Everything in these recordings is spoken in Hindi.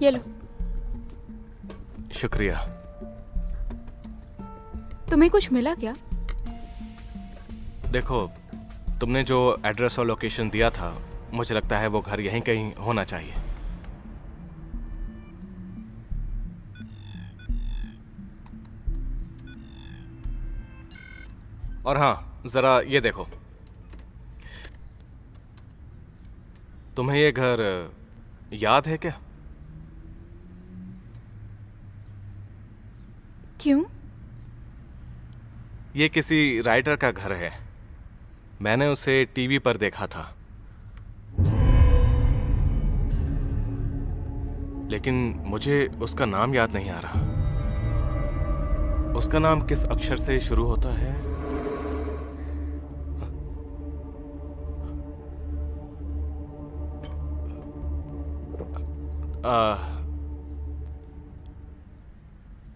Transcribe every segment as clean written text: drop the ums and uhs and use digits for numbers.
ये लो। शुक्रिया। तुम्हें कुछ मिला क्या? देखो, तुमने जो एड्रेस और लोकेशन दिया था, मुझे लगता है वो घर यहीं कहीं होना चाहिए। और हाँ, जरा ये देखो, तुम्हें ये घर याद है क्या? क्यों? ये किसी राइटर का घर है। मैंने उसे टीवी पर देखा था, लेकिन मुझे उसका नाम याद नहीं आ रहा। उसका नाम किस अक्षर से शुरू होता है?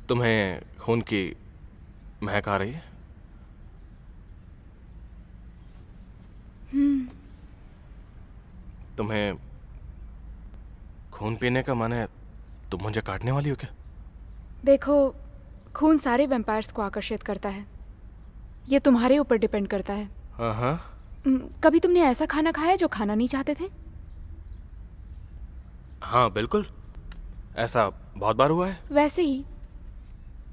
तुम्हें खून की महक आ रही है? तुम्हें खून पीने का मन है? तुम मुझे काटने वाली हो क्या? देखो, खून सारे वैम्पायर्स को आकर्षित करता है। ये तुम्हारे ऊपर डिपेंड करता है। हाँ हाँ। कभी तुमने ऐसा खाना खाया जो खाना नहीं चाहते थे? हाँ बिल्कुल, ऐसा बहुत बार हुआ है। वैसे ही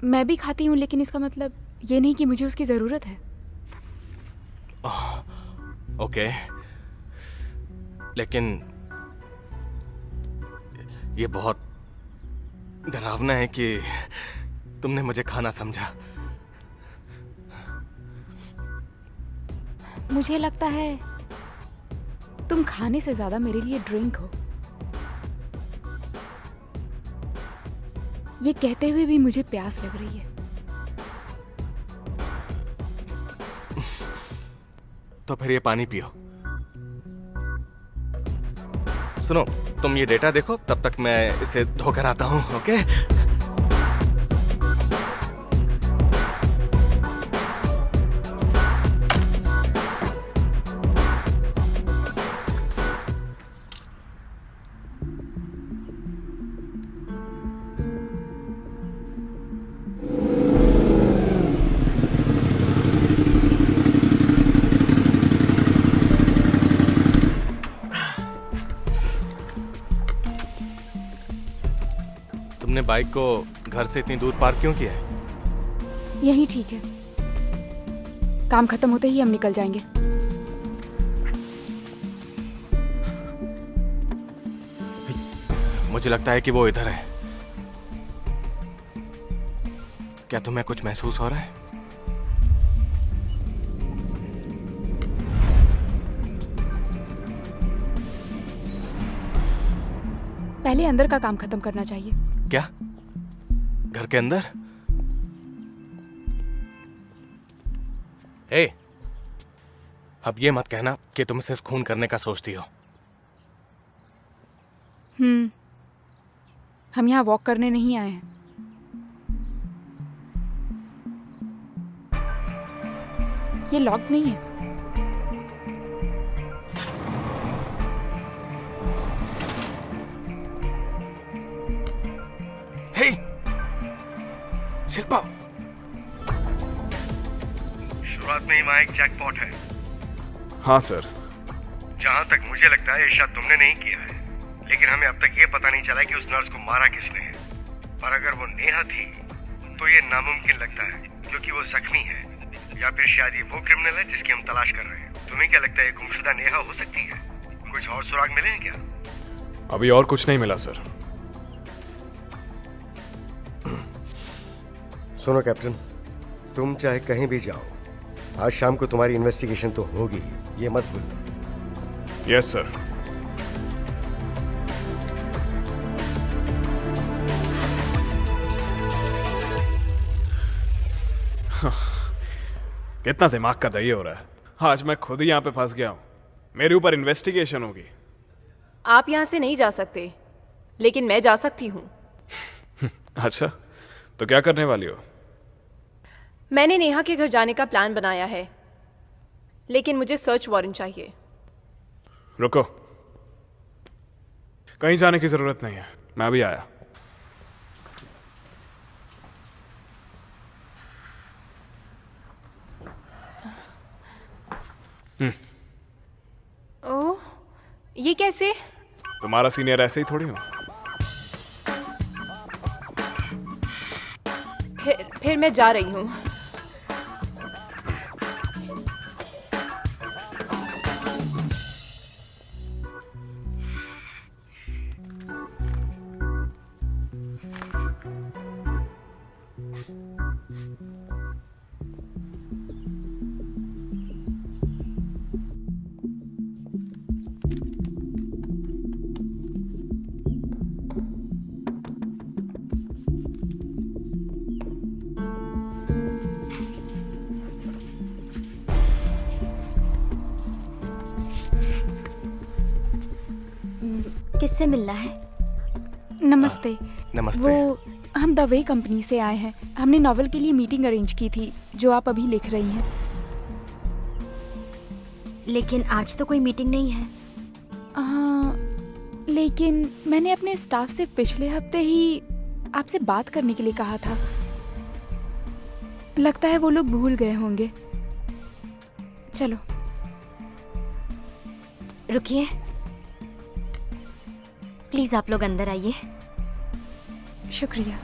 मैं भी खाती हूँ, लेकिन इसका मतलब ये नहीं कि मुझे उसकी ज़रूरत है। ओके, लेकिन ये बहुत डरावना है कि तुमने मुझे खाना समझा। मुझे लगता है तुम खाने से ज़्यादा मेरे लिए ड्रिंक हो। ये कहते हुए भी मुझे प्यास लग रही है। तो फिर ये पानी पियो। सुनो, तुम ये डेटा देखो, तब तक मैं इसे धोकर आता हूँ। ओके? तुमने बाइक को घर से इतनी दूर पार्क क्यों किया है? यही ठीक है। काम खत्म होते ही हम निकल जाएंगे। मुझे लगता है कि वो इधर है। क्या तुम्हें कुछ महसूस हो रहा है? पहले अंदर का काम खत्म करना चाहिए। क्या? घर के अंदर? ए, अब ये मत कहना कि तुम सिर्फ खून करने का सोचती हो। हम यहाँ वॉक करने नहीं आए हैं। ये लॉक नहीं है। हे, शिल्पा! शुरुआत में ही वहाँ एक जैकपॉट है। हाँ सर। जहाँ तक मुझे लगता है ये शायद तुमने नहीं किया है, लेकिन हमें अब तक ये पता नहीं चला कि उस नर्स को मारा किसने है। पर अगर वो नेहा थी तो ये नामुमकिन लगता है, क्योंकि वो जख्मी है, या फिर शायद ये वो क्रिमिनल है जिसकी हम तलाश कर रहे हैं। तुम्हें क्या लगता है ये गुमशुदा नेहा हो सकती है? कुछ और सुराग मिले हैं क्या? अभी और कुछ नहीं मिला सर। सुनो कैप्टन, तुम चाहे कहीं भी जाओ, आज शाम को तुम्हारी इन्वेस्टिगेशन तो होगी, ये मत भूलना। Yes sir. कितना दिमाग का दही हो रहा है। आज मैं खुद ही यहाँ पे फंस गया हूँ। मेरे ऊपर इन्वेस्टिगेशन होगी। आप यहाँ से नहीं जा सकते, लेकिन मैं जा सकती हूँ। अच्छा, तो क्या करने वाली हो? मैंने नेहा के घर जाने का प्लान बनाया है, लेकिन मुझे सर्च वारंट चाहिए। रुको, कहीं जाने की जरूरत नहीं है। मैं अभी आया। ओह, ये कैसे? तुम्हारा सीनियर ऐसे ही थोड़ी हो। फिर मैं जा रही हूँ। किससे मिलना है? नमस्ते। नमस्ते। वो हम द वे कंपनी से आए हैं। हमने नॉवल के लिए मीटिंग अरेंज की थी जो आप अभी लिख रही हैं। लेकिन आज तो कोई मीटिंग नहीं है। हाँ, लेकिन मैंने अपने स्टाफ से पिछले हफ्ते ही आपसे बात करने के लिए कहा था। लगता है वो लोग भूल गए होंगे। चलो। रुकिए, प्लीज आप लोग अंदर आइए। शुक्रिया।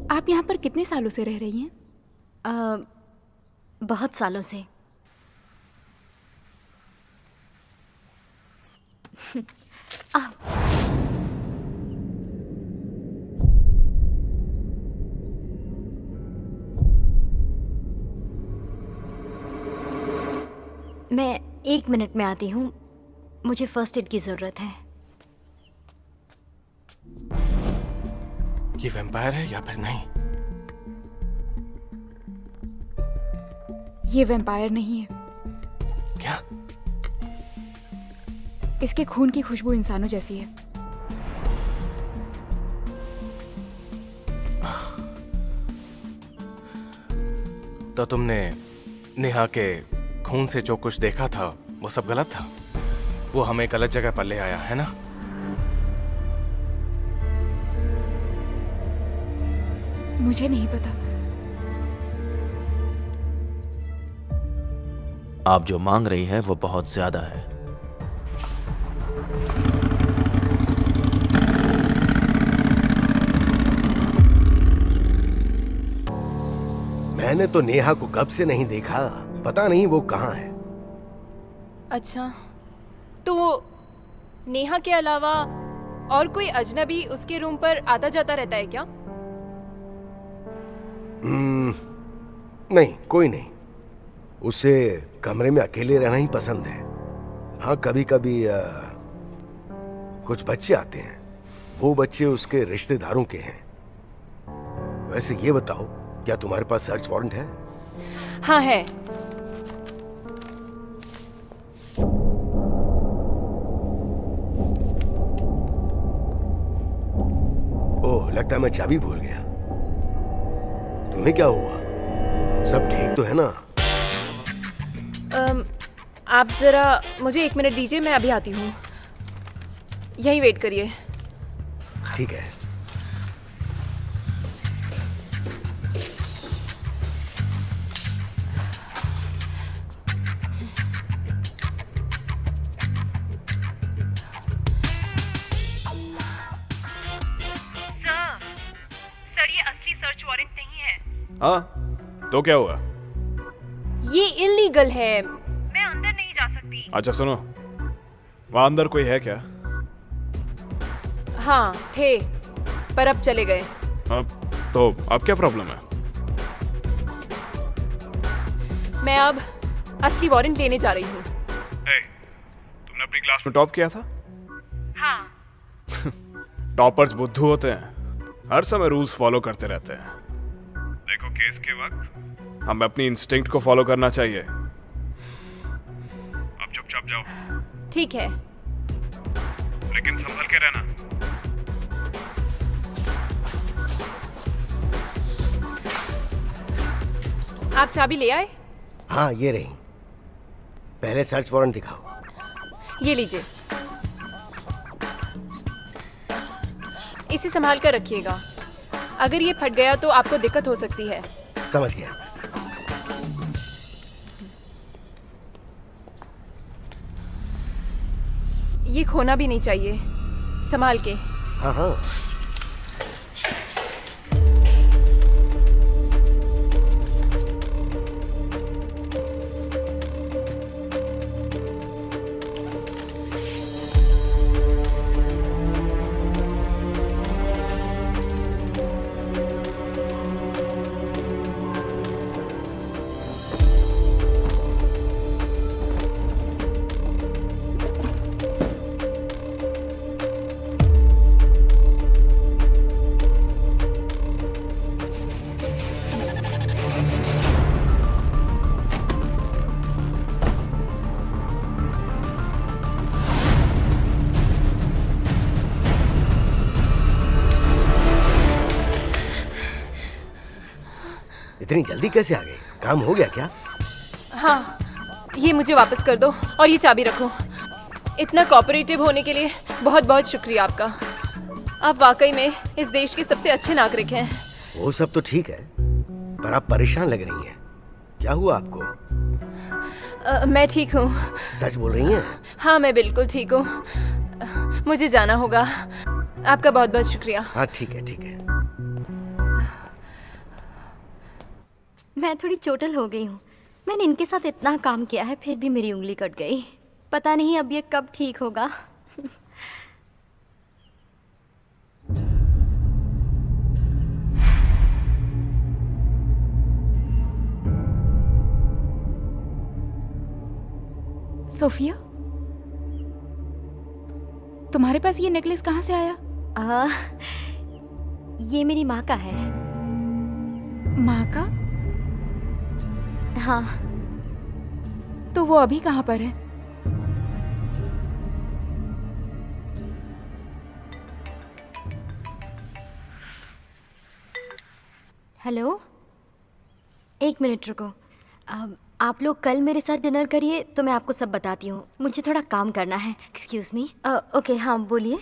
आप यहाँ पर कितने सालों से रह रही हैं? बहुत सालों से। मैं 1 मिनट में आती हूँ, मुझे फर्स्ट एड की जरूरत है। ये वैम्पायर है या फिर नहीं? ये वैम्पायर नहीं है। क्या? इसके खून की खुशबू इंसानों जैसी है। तो तुमने नेहा के खून से जो कुछ देखा था वो सब गलत था? वो हमें गलत जगह पर ले आया है ना? मुझे नहीं पता। आप जो मांग रही हैं वो बहुत ज्यादा है। मैंने तो नेहा को कब से नहीं देखा, पता नहीं वो कहाँ है। अच्छा, तो नेहा के अलावा और कोई अजनबी उसके रूम पर आता जाता रहता है क्या? नहीं, कोई नहीं। उसे कमरे में अकेले रहना ही पसंद है। हाँ, कभी कभी कुछ बच्चे आते हैं। वो बच्चे उसके रिश्तेदारों के हैं। वैसे ये बताओ, क्या तुम्हारे पास सर्च वारंट है? हाँ है। ओह, लगता है मैं चाबी भूल गया। तुम्हें क्या हुआ? सब ठीक तो है ना? आप जरा मुझे 1 मिनट दीजिए, मैं अभी आती हूँ। यहीं वेट करिए। ठीक है। सर, ये असली सर्च वारंट नहीं है। हाँ, तो क्या हुआ? ये इलीगल है, मैं अंदर नहीं जा सकती। अच्छा सुनो, वहां अंदर कोई है क्या? हाँ थे, पर अब चले गए। तो अब क्या प्रॉब्लम है? मैं अब असली वारंट लेने जा रही हूँ। तुमने अपनी क्लास में टॉप किया था? हाँ। टॉपर्स बुद्धू होते हैं, हर समय रूल्स फॉलो करते रहते हैं। देखो, केस के वक्त हमें अपनी इंस्टिंक्ट को फॉलो करना चाहिए। अब चुपचाप जाओ। ठीक है। लेकिन संभल के रहना। आप चाबी ले आए? हाँ, ये रही। पहले सर्च वारंट दिखाओ। ये लीजिए, इसे संभाल कर रखिएगा। अगर ये फट गया तो आपको दिक्कत हो सकती है। समझ गया। ये खोना भी नहीं चाहिए, संभाल के। हाँ हाँ। इतनी जल्दी कैसे आ गए? काम हो गया क्या? हाँ, ये मुझे वापस कर दो और ये चाबी रखो। इतना कोऑपरेटिव होने के लिए बहुत बहुत शुक्रिया आपका। आप वाकई में इस देश के सबसे अच्छे नागरिक हैं। वो सब तो ठीक है, पर आप परेशान लग रही हैं। क्या हुआ आपको? मैं ठीक हूँ। सच बोल रही हैं? हाँ, मैं बिल्कुल ठीक हूँ। मुझे जाना होगा। आपका बहुत बहुत शुक्रिया। हाँ ठीक है, ठीक है। मैं थोड़ी चोटिल हो गई हूँ। मैंने इनके साथ इतना काम किया है, फिर भी मेरी उंगली कट गई। पता नहीं अब ये कब ठीक होगा। सोफिया, तुम्हारे पास ये नेकलेस कहाँ से आया? ये मेरी माँ का है। माँ का? हाँ। तो वो अभी कहाँ पर है? हेलो, एक मिनट रुको। आप लोग कल मेरे साथ डिनर करिए तो मैं आपको सब बताती हूँ। मुझे थोड़ा काम करना है। Excuse me. ओके, हाँ बोलिए।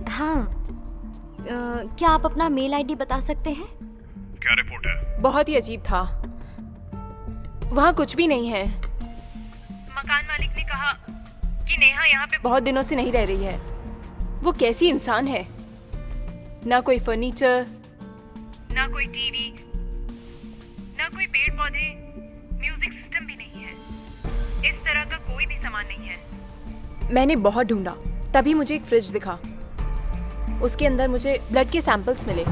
हाँ, क्या आप अपना मेल आईडी बता सकते हैं? क्या रिपोर्ट है? बहुत ही अजीब था। वहाँ कुछ भी नहीं है। मकान मालिक ने कहा कि नेहा यहाँ पे बहुत दिनों से नहीं रह रही है। वो कैसी इंसान है? ना कोई फर्नीचर, ना कोई टीवी, ना कोई पेड़ पौधे, म्यूजिक सिस्टम भी नहीं है। इस तरह का कोई भी सामान नहीं है। मैंने बहुत ढूंढा, तभी मुझे एक फ्रिज दिखा। उसके अंदर मुझे ब्लड के सैंपल्स मिले।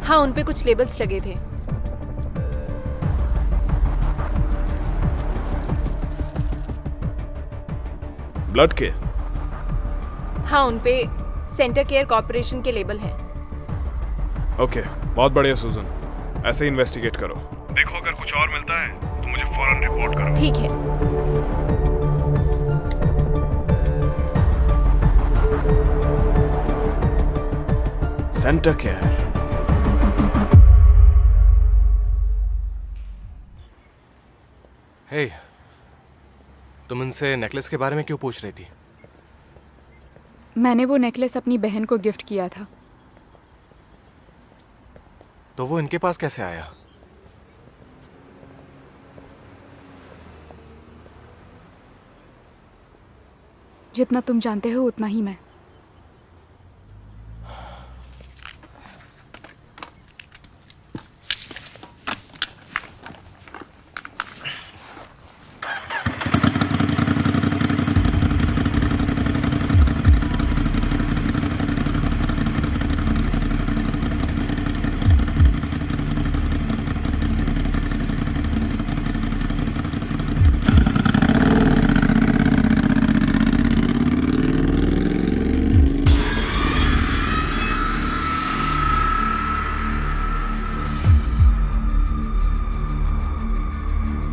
हाँ, उन पे कुछ लेबल्स लगे थे। ब्लड के? हाँ, उन पे सेंटर केयर कॉर्पोरेशन के लेबल हैं। ओके, बहुत बढ़िया सुजन। ऐसे ही इन्वेस्टिगेट करो। देखो अगर कुछ और मिलता है तो मुझे फौरन रिपोर्ट करो। ठीक है। Centre care. हे, तुम इनसे नेकलेस के बारे में क्यों पूछ रही थी? मैंने वो नेकलेस अपनी बहन को गिफ्ट किया था। तो वो इनके पास कैसे आया? जितना तुम जानते हो उतना ही मैं।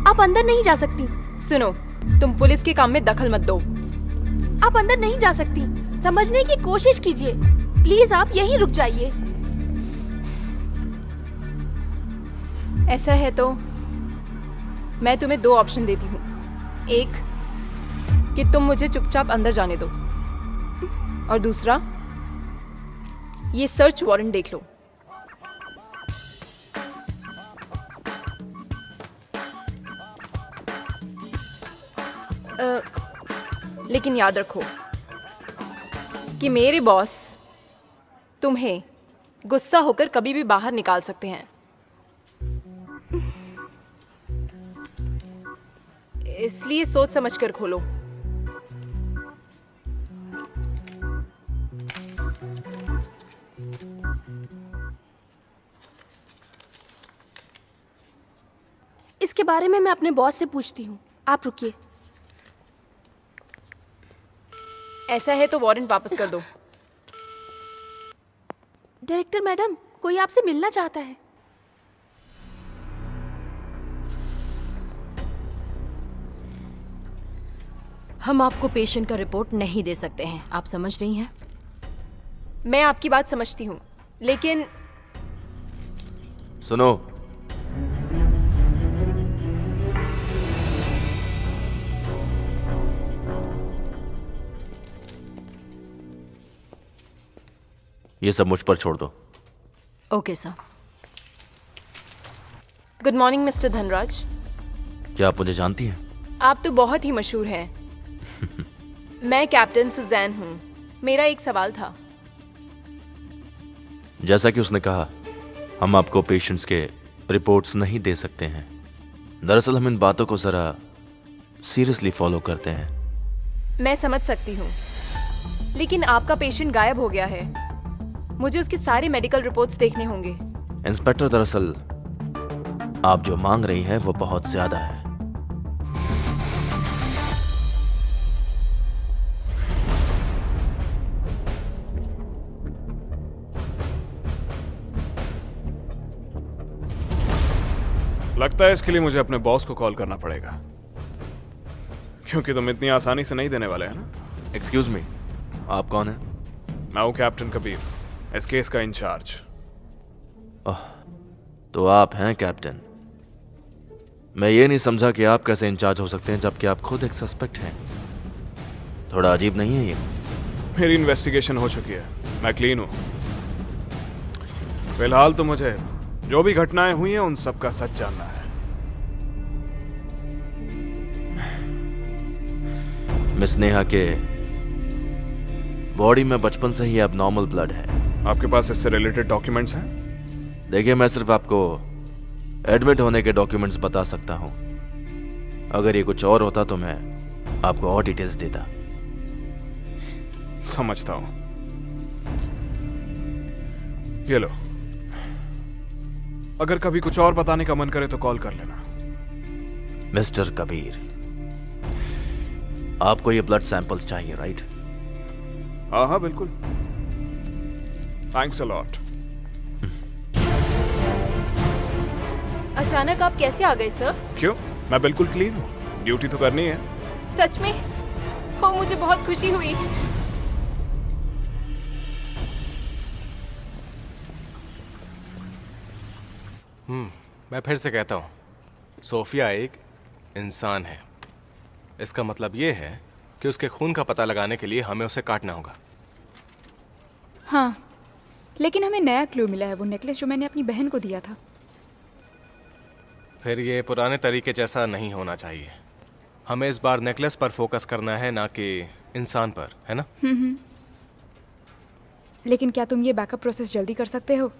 आप अंदर नहीं जा सकती। सुनो, तुम पुलिस के काम में दखल मत दो। आप अंदर नहीं जा सकती। समझने की कोशिश कीजिए। प्लीज आप यहीं रुक जाइए। ऐसा है तो मैं तुम्हें 2 ऑप्शन देती हूँ। एक कि तुम मुझे चुपचाप अंदर जाने दो, और दूसरा ये सर्च वारंट देख लो। लेकिन याद रखो कि मेरे बॉस तुम्हें गुस्सा होकर कभी भी बाहर निकाल सकते हैं। इसलिए सोच समझकर खोलो। इसके बारे में मैं अपने बॉस से पूछती हूँ, आप रुकिए। ऐसा है तो वारंट वापस कर दो। डायरेक्टर मैडम, कोई आपसे मिलना चाहता है। हम आपको पेशेंट का रिपोर्ट नहीं दे सकते हैं, आप समझ रही हैं? मैं आपकी बात समझती हूँ, लेकिन सुनो, ये सब मुझ पर छोड़ दो। Okay sir. Good morning mister Dhanraj. क्या आप मुझे जानती हैं? आप तो बहुत ही मशहूर हैं। मैं कैप्टन सुजैन हूँ। मेरा एक सवाल था। जैसा कि उसने कहा, हम आपको पेशेंट्स के रिपोर्ट्स नहीं दे सकते हैं। दरअसल हम इन बातों को जरा सीरियसली फॉलो करते हैं। मैं समझ सकती हूँ, लेकिन आपका पेशेंट गायब हो गया है। मुझे उसके सारे मेडिकल रिपोर्ट्स देखने होंगे। इंस्पेक्टर, दरअसल आप जो मांग रही हैं वो बहुत ज्यादा है। लगता है इसके लिए मुझे अपने बॉस को कॉल करना पड़ेगा, क्योंकि तुम इतनी आसानी से नहीं देने वाले हैं ना। एक्सक्यूज मी, आप कौन हैं? मैं हूँ कैप्टन कबीर, इस केस का इंचार्ज। ओह, तो आप हैं कैप्टन। मैं ये नहीं समझा कि आप कैसे इंचार्ज हो सकते हैं जबकि आप खुद एक सस्पेक्ट हैं। थोड़ा अजीब नहीं है ये? मेरी इन्वेस्टिगेशन हो चुकी है, मैं क्लीन हूँ। फिलहाल तो मुझे जो भी घटनाएं हुई हैं उन सब का सच जानना है। मिस नेहा के बॉडी में बचपन से ही एबनॉर्मल ब्लड है। आपके पास इससे रिलेटेड डॉक्यूमेंट्स हैं? देखिए, मैं सिर्फ आपको एडमिट होने के डॉक्यूमेंट्स बता सकता हूं। अगर ये कुछ और होता तो मैं आपको और डिटेल्स देता। समझता हूं। ये लो, अगर कभी कुछ और बताने का मन करे तो कॉल कर लेना। मिस्टर कबीर, आपको ये ब्लड सैंपल्स चाहिए, राइट? हाँ हाँ बिल्कुल। Thanks a lot. अचानक आप कैसे आ गए सर? क्यों? मैं बिल्कुल क्लीन हूँ, ड्यूटी तो करनी है। सच में? हो, मुझे बहुत खुशी हुई। मैं फिर से कहता हूँ, सोफिया एक इंसान है। इसका मतलब ये है कि उसके खून का पता लगाने के लिए हमें उसे काटना होगा। हाँ, लेकिन हमें नया क्लू मिला है, वो नेकलेस जो मैंने अपनी बहन को दिया था। फिर ये पुराने तरीके जैसा नहीं होना चाहिए। हमें इस बार नेकलेस पर फोकस करना है, ना कि इंसान पर, है ना? लेकिन क्या तुम ये बैकअप प्रोसेस जल्दी कर सकते हो?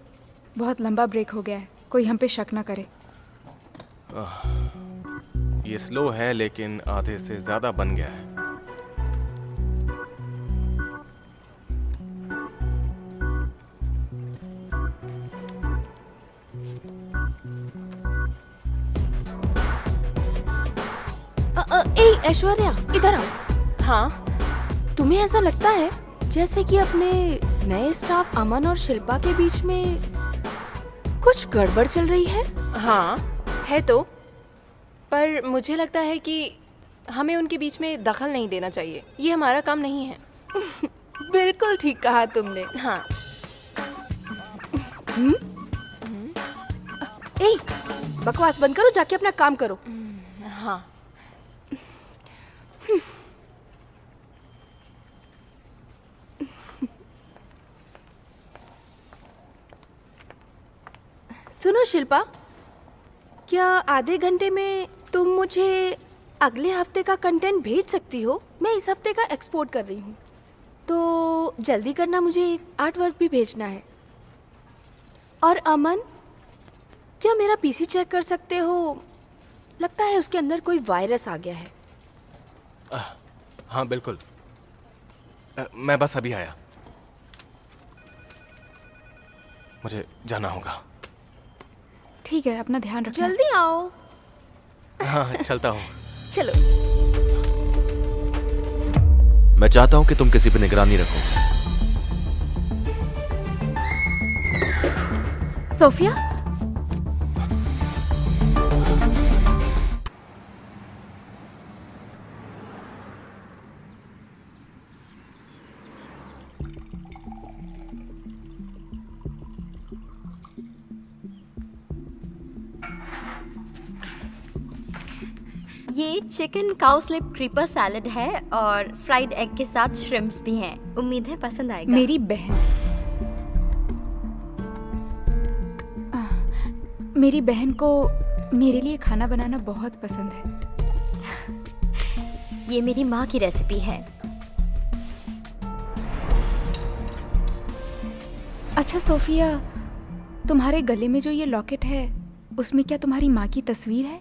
बहुत लंबा ब्रेक हो गया है, कोई हम पे शक ना करे। ये स्लो है लेकिन आधे से ज्यादा बन गया है। ऐश्वर्या, इधर आओ। हाँ, तुम्हें ऐसा लगता है जैसे कि अपने नए स्टाफ अमन और शिल्पा के बीच में कुछ गड़बड़ चल रही है? हाँ, है तो। पर मुझे लगता है कि हमें उनके बीच में दखल नहीं देना चाहिए। ये हमारा काम नहीं है। बिल्कुल ठीक कहा तुमने। हाँ। ए, बकवास बंद करो, जाके अपना काम करो। हाँ। सुनो शिल्पा, क्या आधे घंटे में तुम मुझे अगले हफ्ते का कंटेंट भेज सकती हो? मैं इस हफ्ते का एक्सपोर्ट कर रही हूँ, तो जल्दी करना, मुझे आर्ट वर्क भी भेजना है। और अमन, क्या मेरा पीसी चेक कर सकते हो? लगता है उसके अंदर कोई वायरस आ गया है। हाँ बिल्कुल। मैं बस अभी आया, मुझे जाना होगा। ठीक है, अपना ध्यान रखना। जल्दी आओ। हाँ चलता हूँ। चलो। मैं चाहता हूं कि तुम किसी पे निगरानी रखो। सोफिया, ये chicken cow slip creeper salad है और फ्राइड एग के साथ श्रिम्प्स भी हैं। उम्मीद है पसंद आएगा। मेरी बहन, मेरी बहन को मेरे लिए खाना बनाना बहुत पसंद है। ये मेरी माँ की रेसिपी है। अच्छा सोफिया, तुम्हारे गले में जो ये लॉकेट है, उसमें क्या तुम्हारी माँ की तस्वीर है?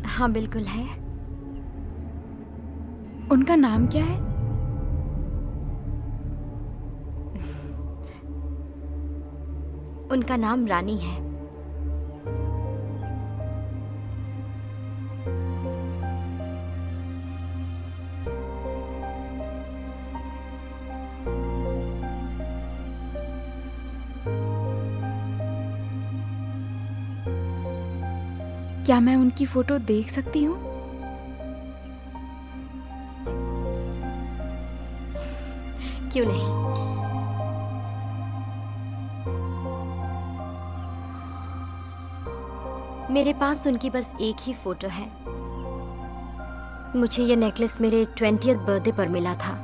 हाँ बिल्कुल है। उनका नाम क्या है? उनका नाम रानी है। क्या मैं उनकी फोटो देख सकती हूँ? क्यों नहीं। मेरे पास उनकी बस एक ही फोटो है। मुझे ये नेकलेस मेरे 20th बर्थडे पर मिला था।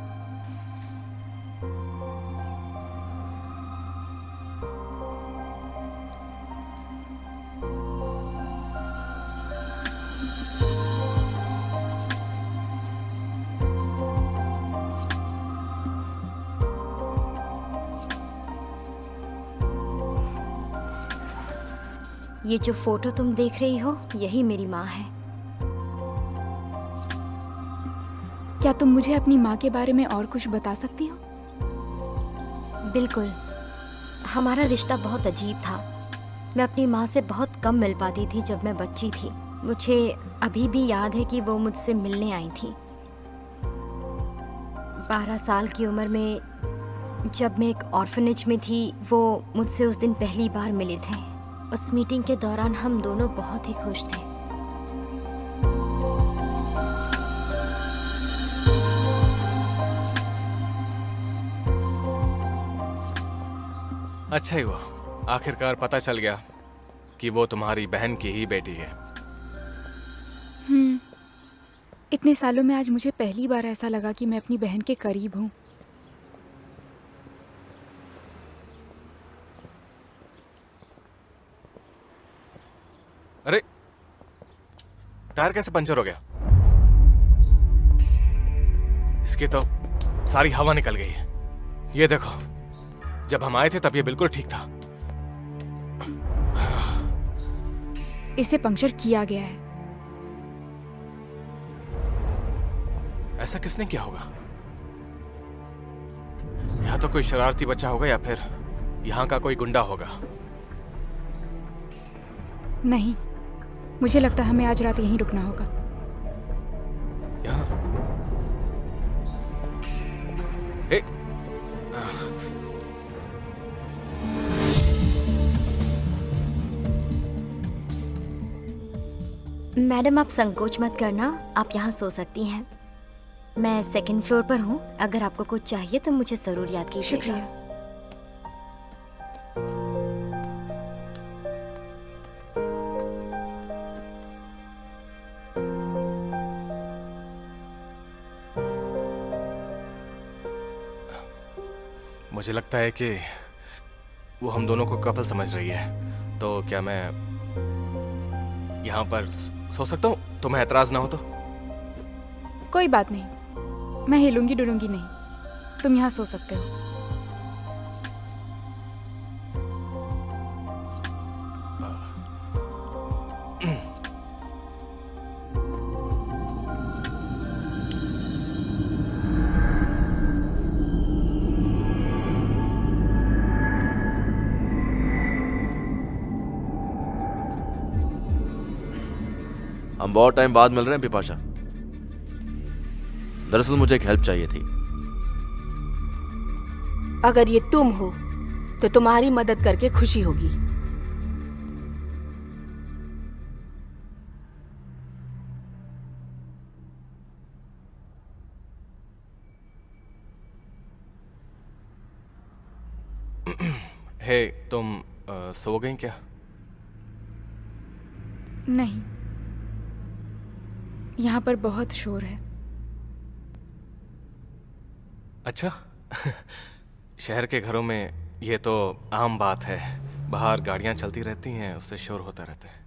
ये जो फोटो तुम देख रही हो, यही मेरी माँ है। क्या तुम मुझे अपनी माँ के बारे में और कुछ बता सकती हो? बिल्कुल। हमारा रिश्ता बहुत अजीब था। मैं अपनी माँ से बहुत कम मिल पाती थी जब मैं बच्ची थी। मुझे अभी भी याद है कि वो मुझसे मिलने आई थी। 12 साल की उम्र में जब मैं एक ऑर्फनेज में थी, वो मुझसे उस दिन पहली बार मिले थे। उस मीटिंग के दौरान हम दोनों बहुत ही खुश थे। अच्छा ही हुआ, आखिरकार पता चल गया कि वो तुम्हारी बहन की ही बेटी है। इतने सालों में आज मुझे पहली बार ऐसा लगा कि मैं अपनी बहन के करीब हूँ। अरे टायर कैसे पंचर हो गया? इसकी तो सारी हवा निकल गई है। ये देखो, जब हम आए थे तब ये बिल्कुल ठीक था। इसे पंक्चर किया गया है। ऐसा किसने किया होगा? या तो कोई शरारती बच्चा होगा या फिर यहाँ का कोई गुंडा होगा। नहीं, मुझे लगता है हमें आज रात यहीं रुकना होगा। यहाँ? ए, मैडम आप संकोच मत करना, आप यहाँ सो सकती हैं। मैं सेकंड फ्लोर पर हूँ, अगर आपको कुछ चाहिए तो मुझे ज़रूर याद कीजिएगा। शुक्रिया। मुझे लगता है कि वो हम दोनों को कपल समझ रही है, तो क्या मैं यहाँ पर सो सकता हूँ? तुम्हें एतराज ना हो तो? कोई बात नहीं, मैं हिलूंगी डुलूंगी नहीं, तुम यहाँ सो सकते हो। हम बहुत टाइम बाद मिल रहे हैं पिपाशा। दरअसल मुझे एक हेल्प चाहिए थी। अगर ये तुम हो तो तुम्हारी मदद करके खुशी होगी। हे, तुम सो गई क्या? नहीं, यहाँ पर बहुत शोर है। अच्छा। शहर के घरों में ये तो आम बात है, बाहर गाड़ियां चलती रहती हैं, उससे शोर होता रहता है।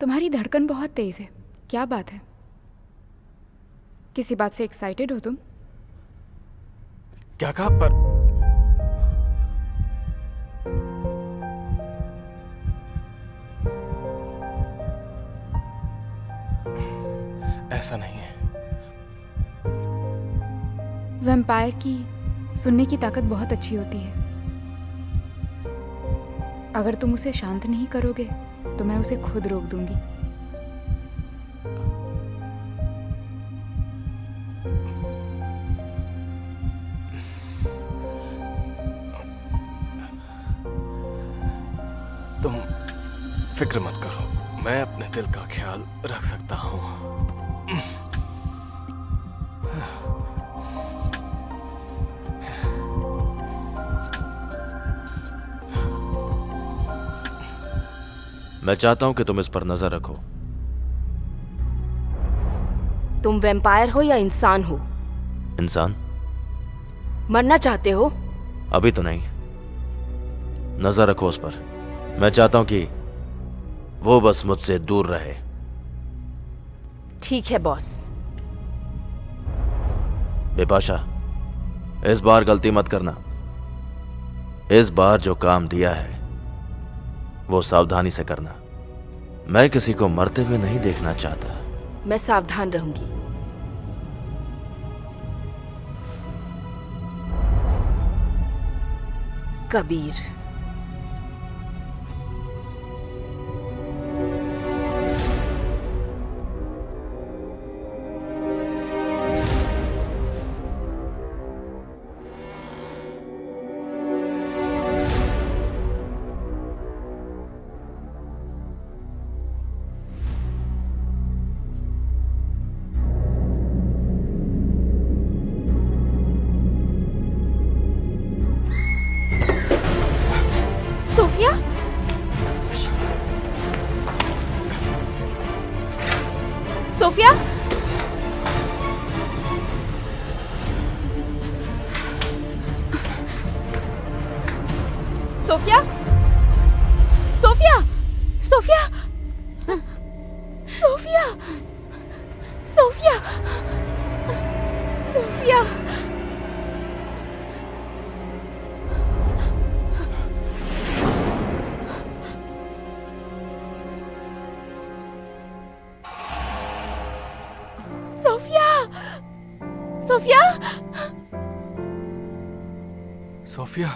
तुम्हारी धड़कन बहुत तेज है, क्या बात है? किसी बात से एक्साइटेड हो तुम? क्या कहा? पर ऐसा नहीं है। वैम्पायर की सुनने की ताकत बहुत अच्छी होती है। अगर तुम उसे शांत नहीं करोगे तो मैं उसे खुद रोक दूंगी। तुम फिक्र मत करो, मैं अपने दिल का ख्याल रख सकता हूँ। मैं चाहता हूं कि तुम इस पर नजर रखो। तुम वैम्पायर हो या इंसान हो? इंसान। मरना चाहते हो? अभी तो नहीं, नजर रखो उस पर। मैं चाहता हूं कि वो बस मुझसे दूर रहे। ठीक है बॉस। बिपाशा, इस बार गलती मत करना। इस बार जो काम दिया है वो सावधानी से करना। मैं किसी को मरते हुए नहीं देखना चाहता। मैं सावधान रहूंगी। Kabir. Sophia, Sophia, Sophia, Sophia, Sophia, Sophia, Sophia, Sophia. Sophia, Sophia, Sophia,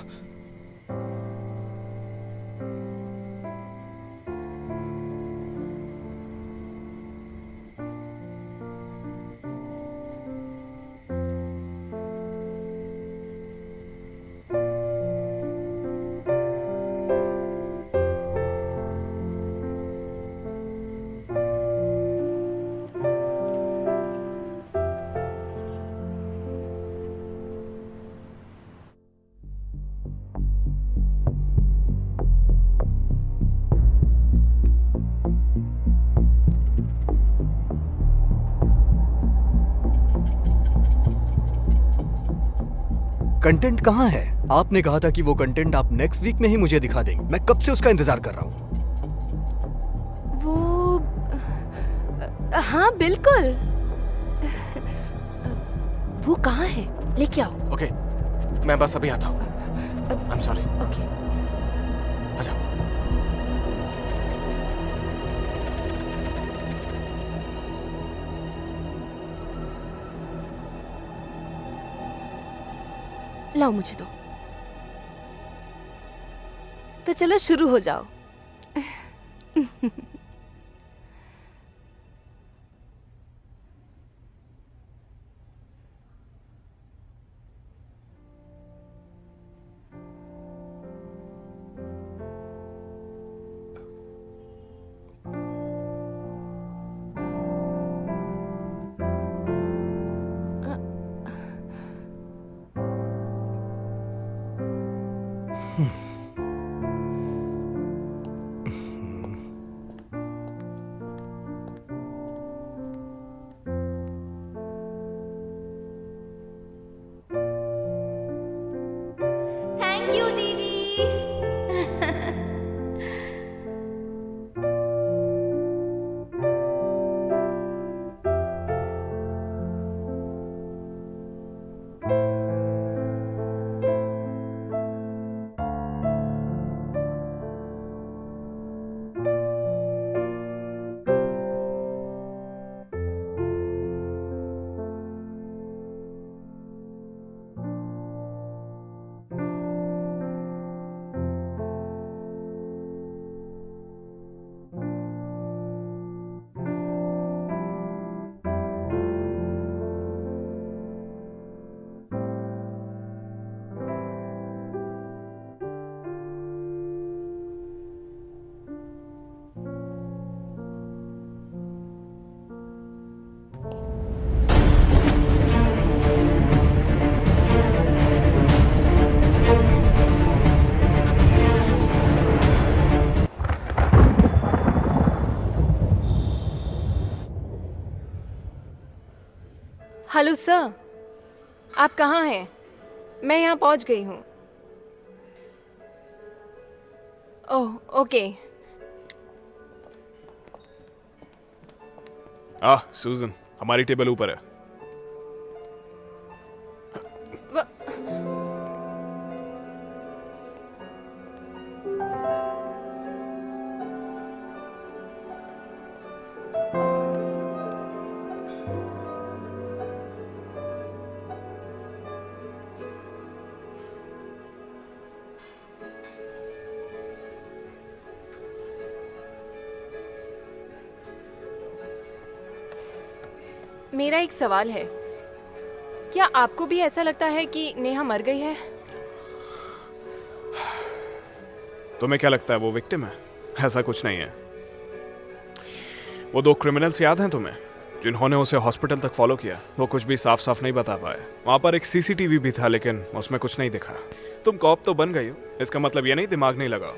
content कहाँ है? आपने कहा था कि वो कंटेंट आप नेक्स्ट वीक में ही मुझे दिखा देंगे। मैं कब से उसका इंतजार कर रहा हूँ। वो हाँ बिल्कुल। वो कहाँ है? लेके आओ। ओके, मैं बस अभी आता हूँ। I am sorry. ओके। अच्छा। लाओ मुझे दो। तो चलो शुरू हो जाओ। थैंक यू दीदी। हेलो सर, आप कहाँ हैं? मैं यहाँ पहुँच गई हूँ। Oh okay. सूजन, हमारी टेबल ऊपर है। मेरा एक सवाल है, क्या आपको भी ऐसा लगता है कि नेहा मर गई है? तुम्हें क्या लगता है वो विक्टिम है? ऐसा कुछ नहीं है। वो 2 क्रिमिनल्स याद हैं तुम्हें, जिन्होंने उसे हॉस्पिटल तक फॉलो किया? वो कुछ भी साफ साफ नहीं बता पाए। वहां पर एक सीसीटीवी भी था, लेकिन उसमें कुछ नहीं दिखा। तुम कॉप तो बन गई हो, इसका मतलब ये नहीं दिमाग नहीं लगाओ।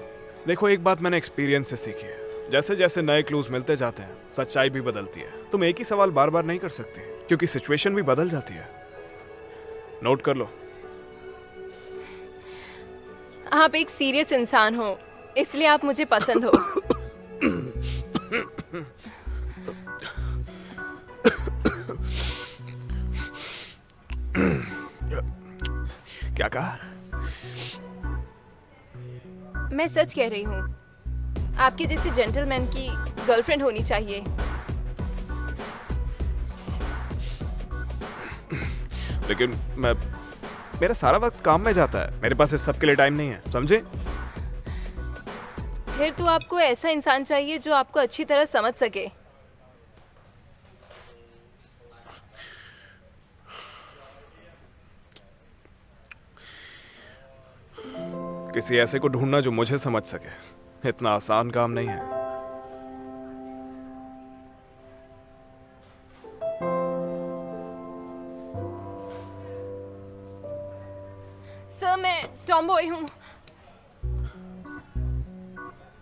देखो, एक बात मैंने एक्सपीरियंस से सीखी है, जैसे जैसे नए क्लूज मिलते जाते हैं, सच्चाई भी बदलती है। तुम एक ही सवाल बार बार नहीं कर सकते, क्योंकि सिचुएशन भी बदल जाती है। नोट कर लो। आप एक सीरियस इंसान हो, इसलिए आप मुझे पसंद हो। क्या कहा? मैं सच कह रही हूँ, आपके जैसे जेंटलमैन की गर्लफ्रेंड होनी चाहिए। लेकिन मेरा सारा वक्त काम में जाता है, मेरे पास इस सब के लिए टाइम नहीं है, समझे? फिर तो आपको ऐसा इंसान चाहिए जो आपको अच्छी तरह समझ सके। किसी ऐसे को ढूंढना जो मुझे समझ सके, इतना आसान काम नहीं है। सर, मैं टॉमबॉय हूँ।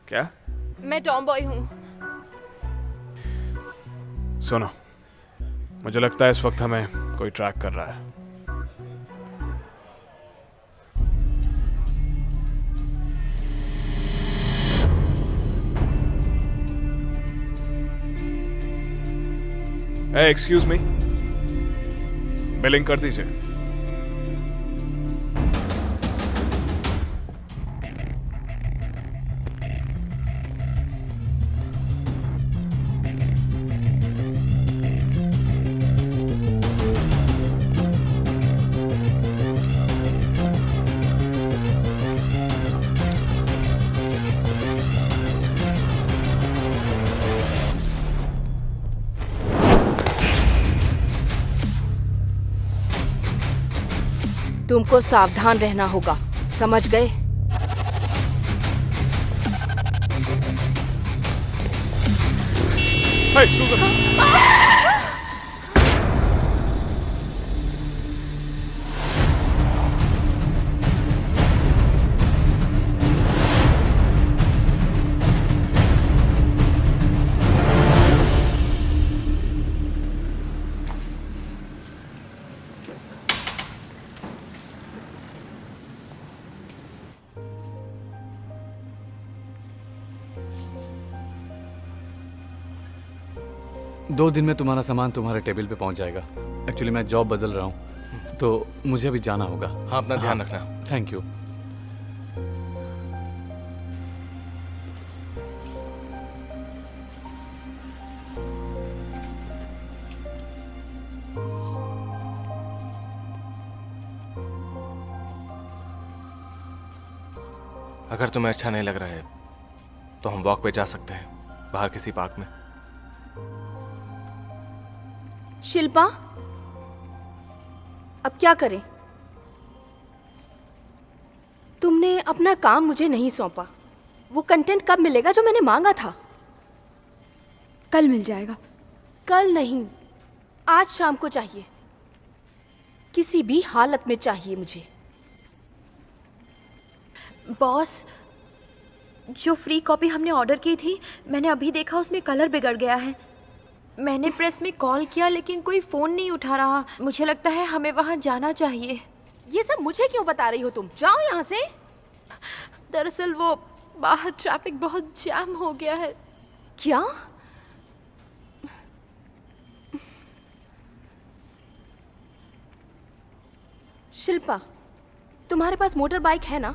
क्या? मैं टॉमबॉय हूँ। सुनो, मुझे लगता है इस वक्त हमें कोई ट्रैक कर रहा है। एक्सक्यूज मी, बिलिंग कर दीजिए। तुमको सावधान रहना होगा, समझ गए? Hey, Susan! दो दिन में तुम्हारा सामान तुम्हारे टेबल पे पहुंच जाएगा। एक्चुअली मैं जॉब बदल रहा हूँ तो मुझे अभी जाना होगा। हाँ, अपना ध्यान रखना। Thank you. अगर तुम्हें अच्छा नहीं लग रहा है तो हम वॉक पे जा सकते हैं, बाहर किसी पार्क में। शिल्पा, अब क्या करें? तुमने अपना काम मुझे नहीं सौंपा। वो कंटेंट कब मिलेगा जो मैंने मांगा था? कल मिल जाएगा। कल नहीं, आज शाम को चाहिए। किसी भी हालत में चाहिए मुझे। बॉस, जो फ्री कॉपी हमने ऑर्डर की थी, मैंने अभी देखा उसमें कलर बिगड़ गया है। मैंने प्रेस में कॉल किया लेकिन कोई फ़ोन नहीं उठा रहा। मुझे लगता है हमें वहाँ जाना चाहिए। ये सब मुझे क्यों बता रही हो तुम? जाओ यहाँ से। दरअसल वो बाहर ट्रैफिक बहुत जाम हो गया है। क्या? शिल्पा, तुम्हारे पास मोटर बाइक है ना?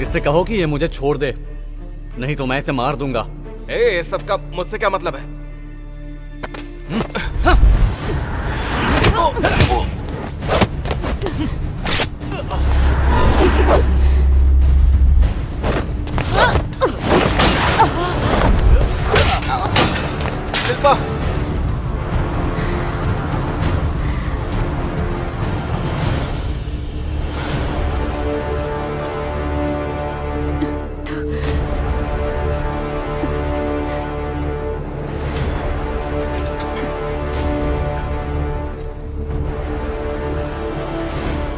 इससे कहो कि ये मुझे छोड़ दे, नहीं तो मैं इसे मार दूंगा। ए, सबका मुझसे क्या मतलब है? शिल्पा,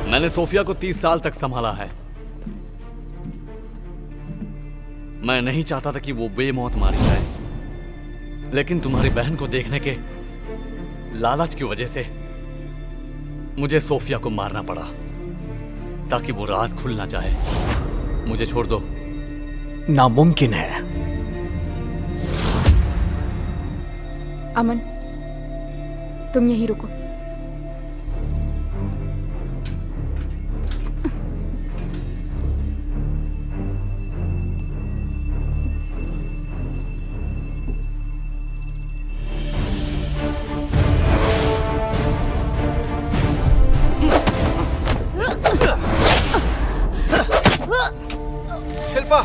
मैंने सोफिया को 30 साल तक संभाला है। मैं नहीं चाहता था कि वो बेमौत मारी जाए, लेकिन तुम्हारी बहन को देखने के लालच की वजह से मुझे सोफिया को मारना पड़ा, ताकि वो राज खुल ना जाए। मुझे छोड़ दो। नामुमकिन है। अमन, तुम यहीं रुको। शिल्पा,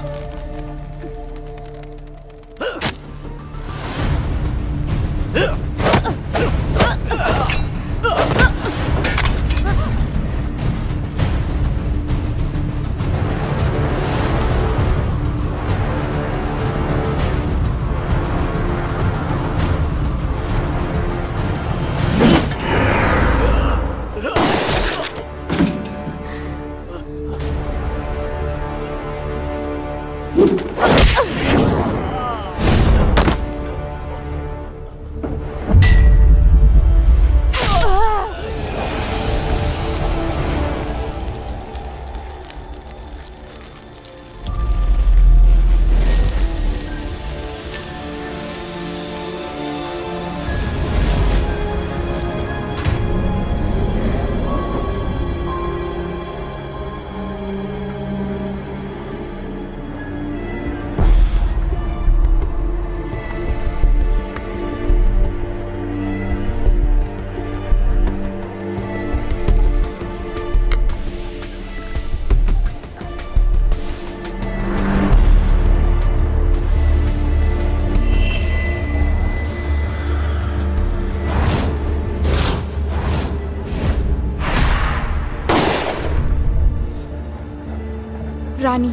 रानी।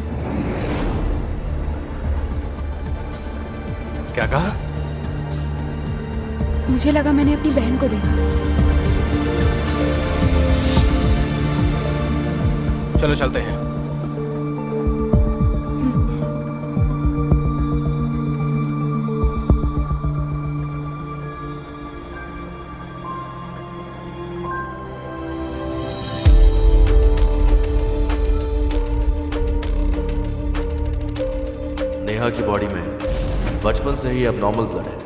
क्या कहा? मुझे लगा मैंने अपनी बहन को देखा। चलो चलते हैं। नेहा की बॉडी में बचपन से ही एबनॉर्मल ब्लड है।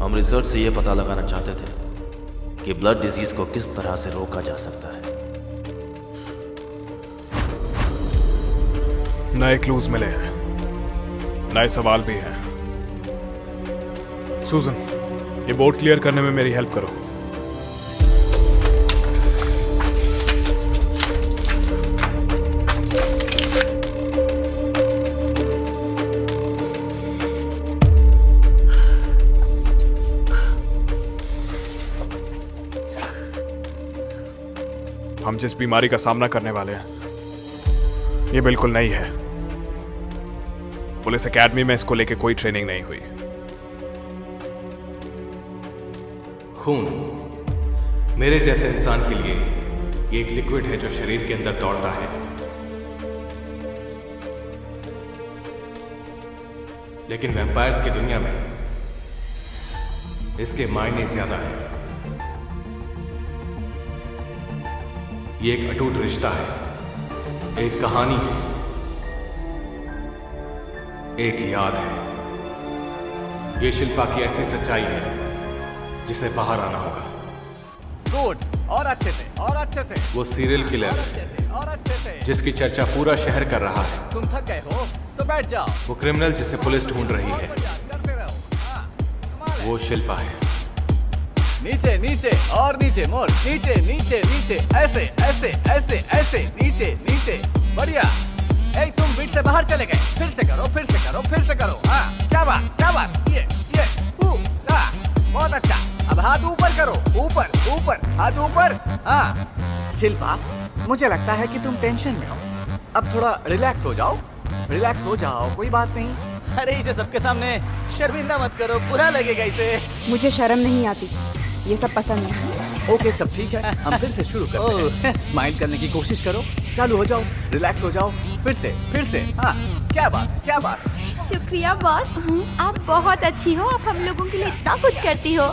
हम रिसर्च से यह पता लगाना चाहते थे कि ब्लड डिजीज को किस तरह से रोका जा सकता है। नए क्लूज मिले हैं, नए सवाल भी हैं। सूजन, ये बोर्ड क्लियर करने में मेरी हेल्प करो। हम जिस बीमारी का सामना करने वाले हैं ये बिल्कुल नई है। पुलिस एकेडमी में इसको लेके कोई ट्रेनिंग नहीं हुई। खून मेरे जैसे इंसान के लिए ये एक लिक्विड है जो शरीर के अंदर दौड़ता है, लेकिन वैम्पायर्स की दुनिया में इसके मायने ज्यादा है। ये एक अटूट रिश्ता है, एक कहानी है, एक याद है। ये शिल्पा की ऐसी सच्चाई है जिसे बाहर आना होगा। गुड, और अच्छे से, और अच्छे से। वो सीरियल किलर और अच्छे से। जिसकी चर्चा पूरा शहर कर रहा है, तुम थक गए हो तो बैठ जाओ। वो क्रिमिनल जिसे पुलिस ढूंढ रही है, करते रहो। हाँ, कमाल है। वो शिल्पा है। नीचे नीचे और नीचे, मोर नीचे नीचे नीचे, ऐसे ऐसे ऐसे ऐसे, नीचे नीचे, बढ़िया। ए, तुम बीट से बाहर चले गए। फिर से करो, फिर से करो, फिर से करो। हाँ, क्या बात, क्या बात। ये हाँ, बहुत अच्छा। अब हाथ ऊपर करो, ऊपर ऊपर, हाथ ऊपर। हाँ शिल्पा, मुझे लगता है कि तुम टेंशन में हो। अब थोड़ा रिलैक्स हो जाओ, रिलैक्स हो जाओ, कोई बात नहीं। अरे इसे सबके सामने शर्मिंदा मत करो, बुरा लगेगा इसे। मुझे शर्म नहीं आती, ये सब पसंद है। ओके सब ठीक है, हम फिर से शुरू करते हैं। स्माइल करने की कोशिश करो, चालू हो जाओ, रिलैक्स हो जाओ, फिर से। हाँ, क्या बात। शुक्रिया बॉस, आप बहुत अच्छी हो, आप हम लोगों के लिए इतना कुछ करती हो।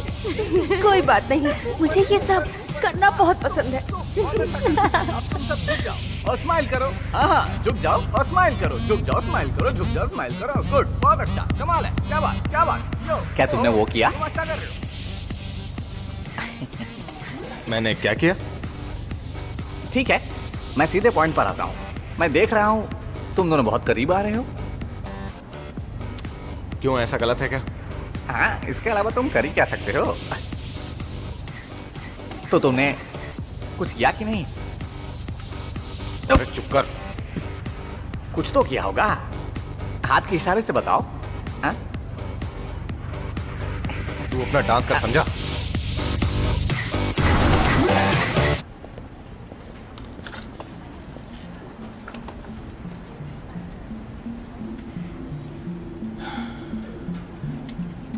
कोई बात नहीं, मुझे ये सब करना बहुत पसंद है। तुम सब झुक जाओ और स्माइल करो। हाँ, झुक जाओ और स्माइल करो, झुक जाओ स्माइल करो। गुड, बहुत अच्छा, कमाल है। क्या बात। क्या तुमने वो किया? तुम अच्छा कर रहे हो। मैंने क्या किया? ठीक है, मैं सीधे पॉइंट पर आता हूँ। मैं देख रहा हूँ तुम दोनों बहुत करीब आ रहे हो। क्यों, ऐसा गलत है क्या? हाँ, इसके अलावा तुम कर ही क्या सकते हो? तो तुमने कुछ किया कि नहीं? अरे चुप कर। कुछ तो किया होगा, हाथ के इशारे से बताओ। हाँ? तू अपना डांस कर, समझा?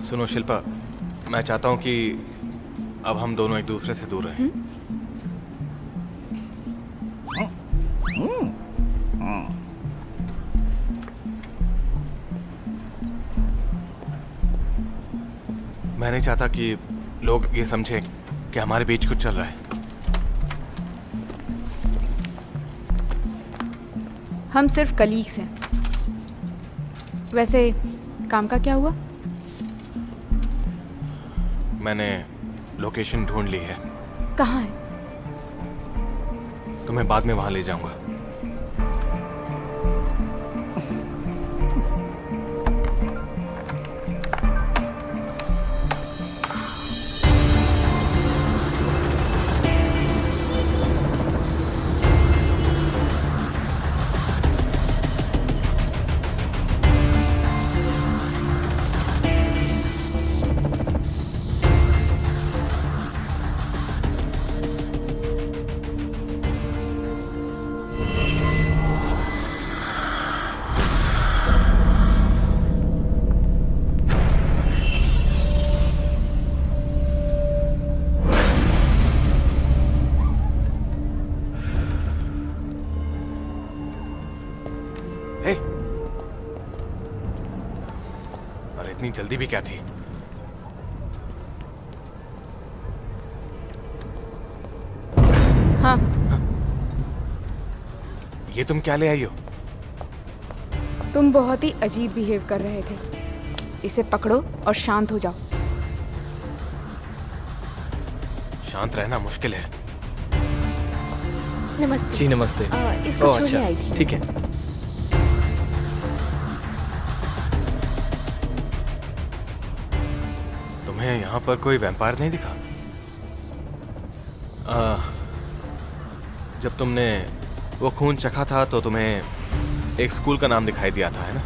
सुनो शिल्पा, मैं चाहता हूं कि अब हम दोनों एक दूसरे से दूर रहें। मैं नहीं चाहता कि लोग ये समझें कि हमारे बीच कुछ चल रहा है। हम सिर्फ कलीग्स हैं। वैसे काम का क्या हुआ? मैंने लोकेशन ढूंढ ली है। कहाँ है? तुम्हें बाद में वहां ले जाऊंगा। इतनी जल्दी भी क्या थी? हाँ। ये तुम क्या ले आई हो? तुम बहुत ही अजीब बिहेव कर रहे थे। इसे पकड़ो और शांत हो जाओ। शांत रहना मुश्किल है। नमस्ते जी नमस्ते। इसको छोड़ने आई थी। ठीक है। तुम्हें यहाँ पर कोई वैम्पायर नहीं दिखा? जब तुमने वो खून चखा था तो तुम्हें एक स्कूल का नाम दिखाई दिया था, है ना?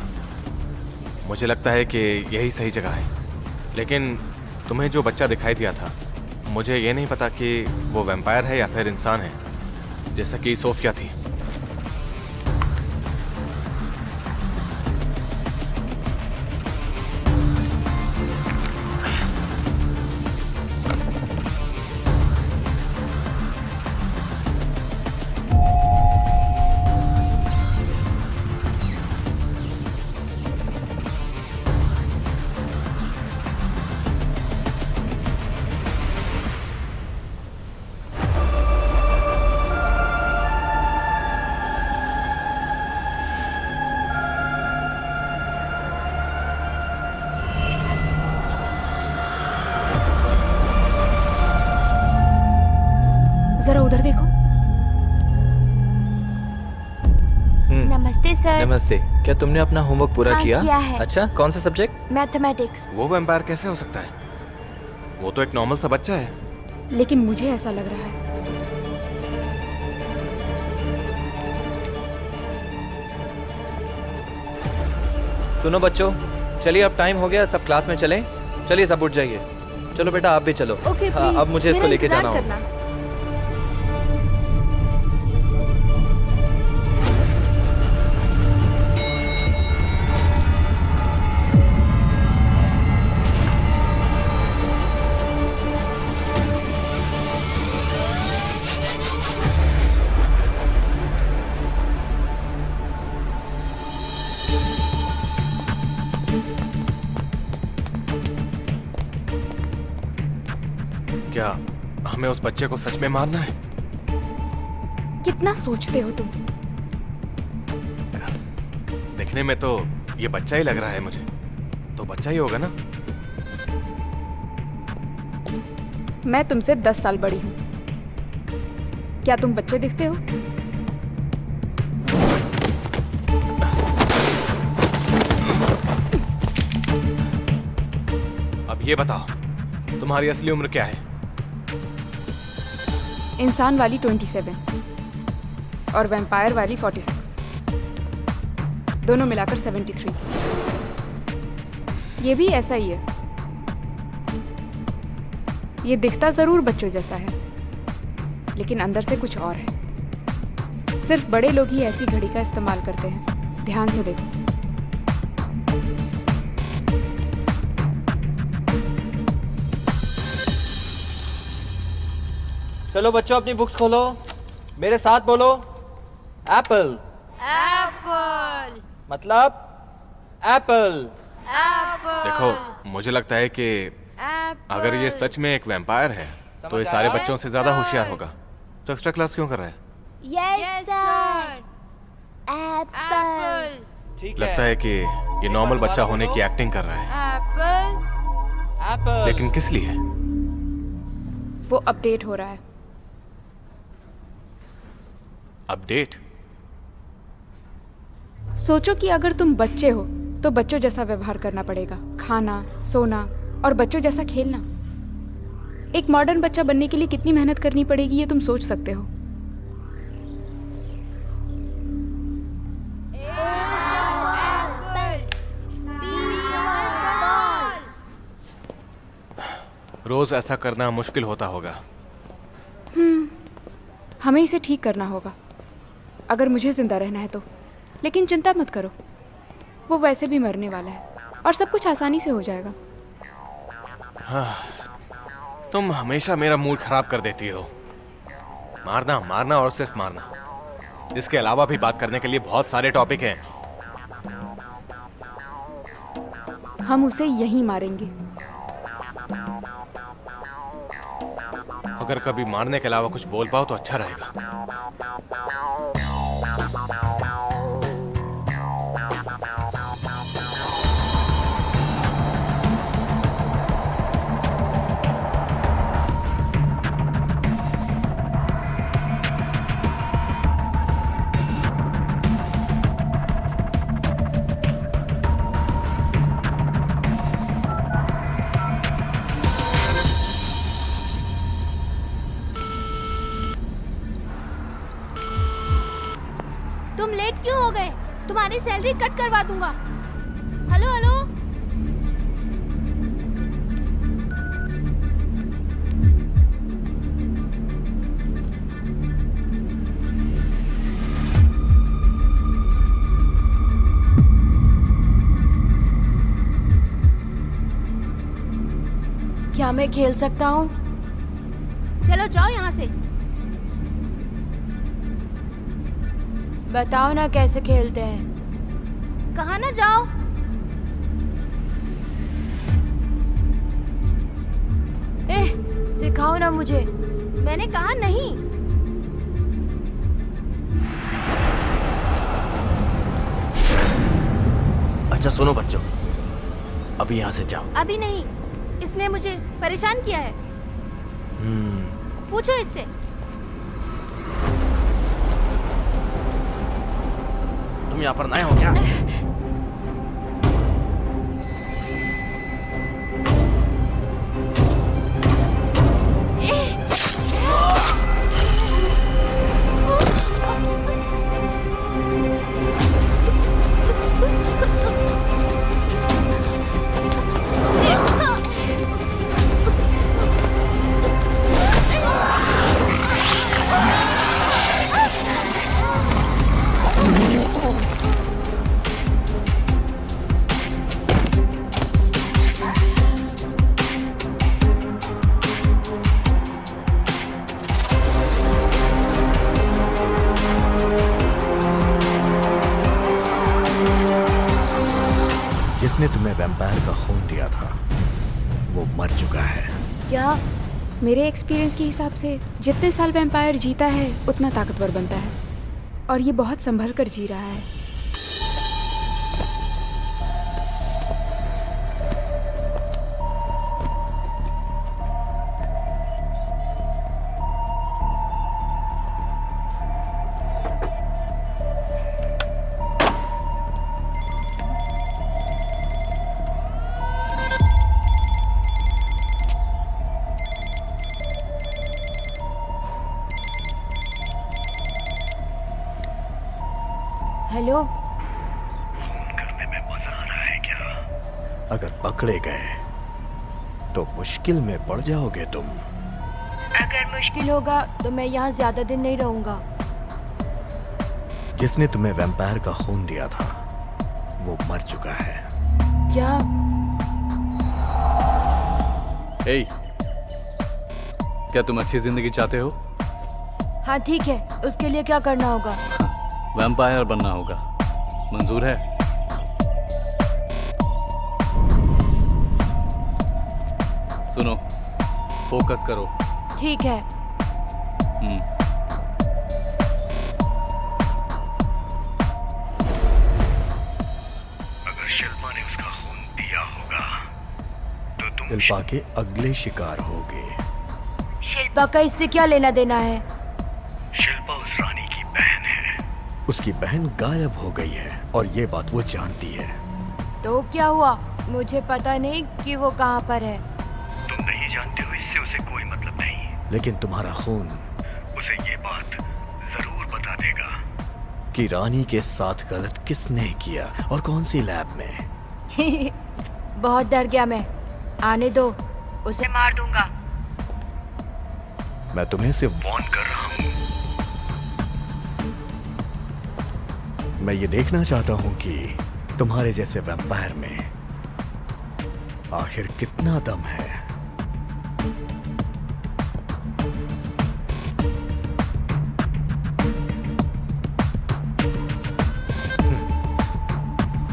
मुझे लगता है कि यही सही जगह है। लेकिन तुम्हें जो बच्चा दिखाई दिया था, मुझे ये नहीं पता कि वो वैम्पायर है या फिर इंसान है, जैसा कि सोफिया थी। जरा उधर देखो। नमस्ते सर। नमस्ते। क्या तुमने अपना होमवर्क पूरा हाँ, किया? किया है। अच्छा, कौन सा सब्जेक्ट? मैथमेटिक्स। वो वैम्पायर कैसे हो सकता है? वो तो एक नॉर्मल सा बच्चा है। लेकिन मुझे ऐसा लग रहा है। सुनो बच्चों, चलिए अब टाइम हो गया, सब क्लास में चलें। चलिए सब उठ जाइए। चलो बेटा आप भी चलो। ओके हाँ, प्लीज, अब मुझे इसको मेरा लेके इंतजार जाना होगा। करना। हमें उस बच्चे को सच में मारना है? कितना सोचते हो तुम? देखने में तो ये बच्चा ही लग रहा है मुझे, तो बच्चा ही होगा ना? मैं तुमसे 10 साल बड़ी हूँ। क्या तुम बच्चे दिखते हो? अब ये बताओ, तुम्हारी असली उम्र क्या है? इंसान वाली 27 और वैम्पायर वाली 46, दोनों मिलाकर 73। ये भी ऐसा ही है। ये दिखता जरूर बच्चों जैसा है, लेकिन अंदर से कुछ और है। सिर्फ बड़े लोग ही ऐसी घड़ी का इस्तेमाल करते हैं। ध्यान से देखो। चलो बच्चों, अपनी बुक्स खोलो, मेरे साथ बोलो। एप्पल। एप्पल। मतलब एप्पल। देखो, मुझे लगता है कि अगर ये सच में एक वैम्पायर है तो ये सारे बच्चों से ज्यादा होशियार होगा। तो एक्स्ट्रा क्लास क्यों कर रहा है? Yes sir. एप्पल। ठीक लगता है कि ये नॉर्मल बच्चा होने की एक्टिंग कर रहा है। एप्पल। एप्पल। लेकिन किस लिए? वो अपडेट हो रहा है। अपडेट? सोचो कि अगर तुम बच्चे हो तो बच्चों जैसा व्यवहार करना पड़ेगा, खाना, सोना और बच्चों जैसा खेलना। एक मॉडर्न बच्चा बनने के लिए कितनी मेहनत करनी पड़ेगी ये तुम सोच सकते हो। रोज ऐसा करना मुश्किल होता होगा। हमें इसे ठीक करना होगा अगर मुझे जिंदा रहना है तो। लेकिन चिंता मत करो, वो वैसे भी मरने वाला है और सब कुछ आसानी से हो जाएगा। तुम हमेशा मेरा मूड खराब कर देती हो। मारना मारना और सिर्फ मारना। इसके अलावा भी बात करने के लिए बहुत सारे टॉपिक हैं। हम उसे यहीं मारेंगे। अगर कभी मारने के अलावा कुछ बोल पाओ तो अच्छा रहेगा। तुम लेट क्यों हो गए? तुम्हारी सैलरी कट करवा दूंगा। Hello hello. क्या मैं खेल सकता हूँ? चलो जाओ यहाँ से। बताओ ना कैसे खेलते हैं। कहा ना जाओ। सिखाओ ना मुझे। मैंने कहा नहीं। अच्छा सुनो बच्चों, अभी यहाँ से जाओ। अभी नहीं, इसने मुझे परेशान किया है। पूछो इससे। तुम यहाँ पर नए हो क्या? जिसने तुम्हें वैम्पायर का खून दिया था वो मर चुका है। क्या? मेरे एक्सपीरियंस के हिसाब से जितने साल वैम्पायर जीता है उतना ताकतवर बनता है, और ये बहुत संभल कर जी रहा है। हेलो। करने में मजा आ रहा है क्या? अगर पकड़े गए तो मुश्किल में पड़ जाओगे तुम। अगर मुश्किल होगा तो मैं यहाँ ज्यादा दिन नहीं रहूंगा। जिसने तुम्हें वैम्पायर का खून दिया था वो मर चुका है। क्या? ए, क्या तुम अच्छी जिंदगी चाहते हो? हाँ ठीक है, उसके लिए क्या करना होगा? वैम्पायर बनना होगा। मंजूर है? सुनो, फोकस करो। ठीक है। अगर शिल्पा ने उसका खून दिया होगा तो तुम शिल्पा के अगले शिकार होगे। शिल्पा का इससे क्या लेना देना है? शिल्पा उस रानी की बहन है। उसकी बहन गायब हो गई है और ये बात वो जानती है। तो क्या हुआ? मुझे पता नहीं कि वो कहाँ पर है। तुम नहीं जानते हो, इससे उसे कोई मतलब नहीं। लेकिन तुम्हारा खून उसे ये बात जरूर बता देगा कि रानी के साथ गलत किसने किया और कौन सी लैब में। बहुत डर गया मैं। आने दो, उसे मार दूंगा। मैं तुम्हें सिर्फ वार्न कर रहा हूँ। मैं ये देखना चाहता हूँ कि तुम्हारे जैसे वैम्पायर में आखिर कितना दम है।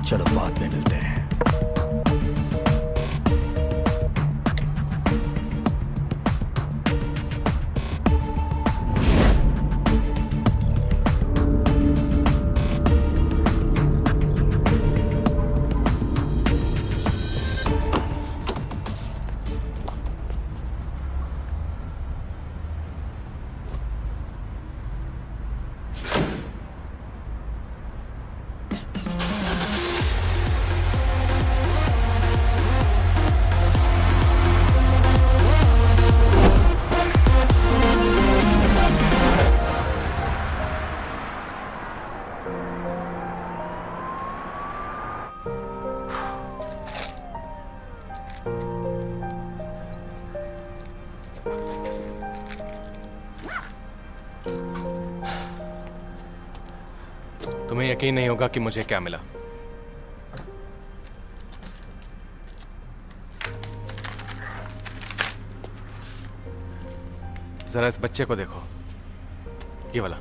चलो बाद में मिलते हैं। तुम्हें यकीन नहीं होगा कि मुझे क्या मिला। जरा इस बच्चे को देखो, ये वाला।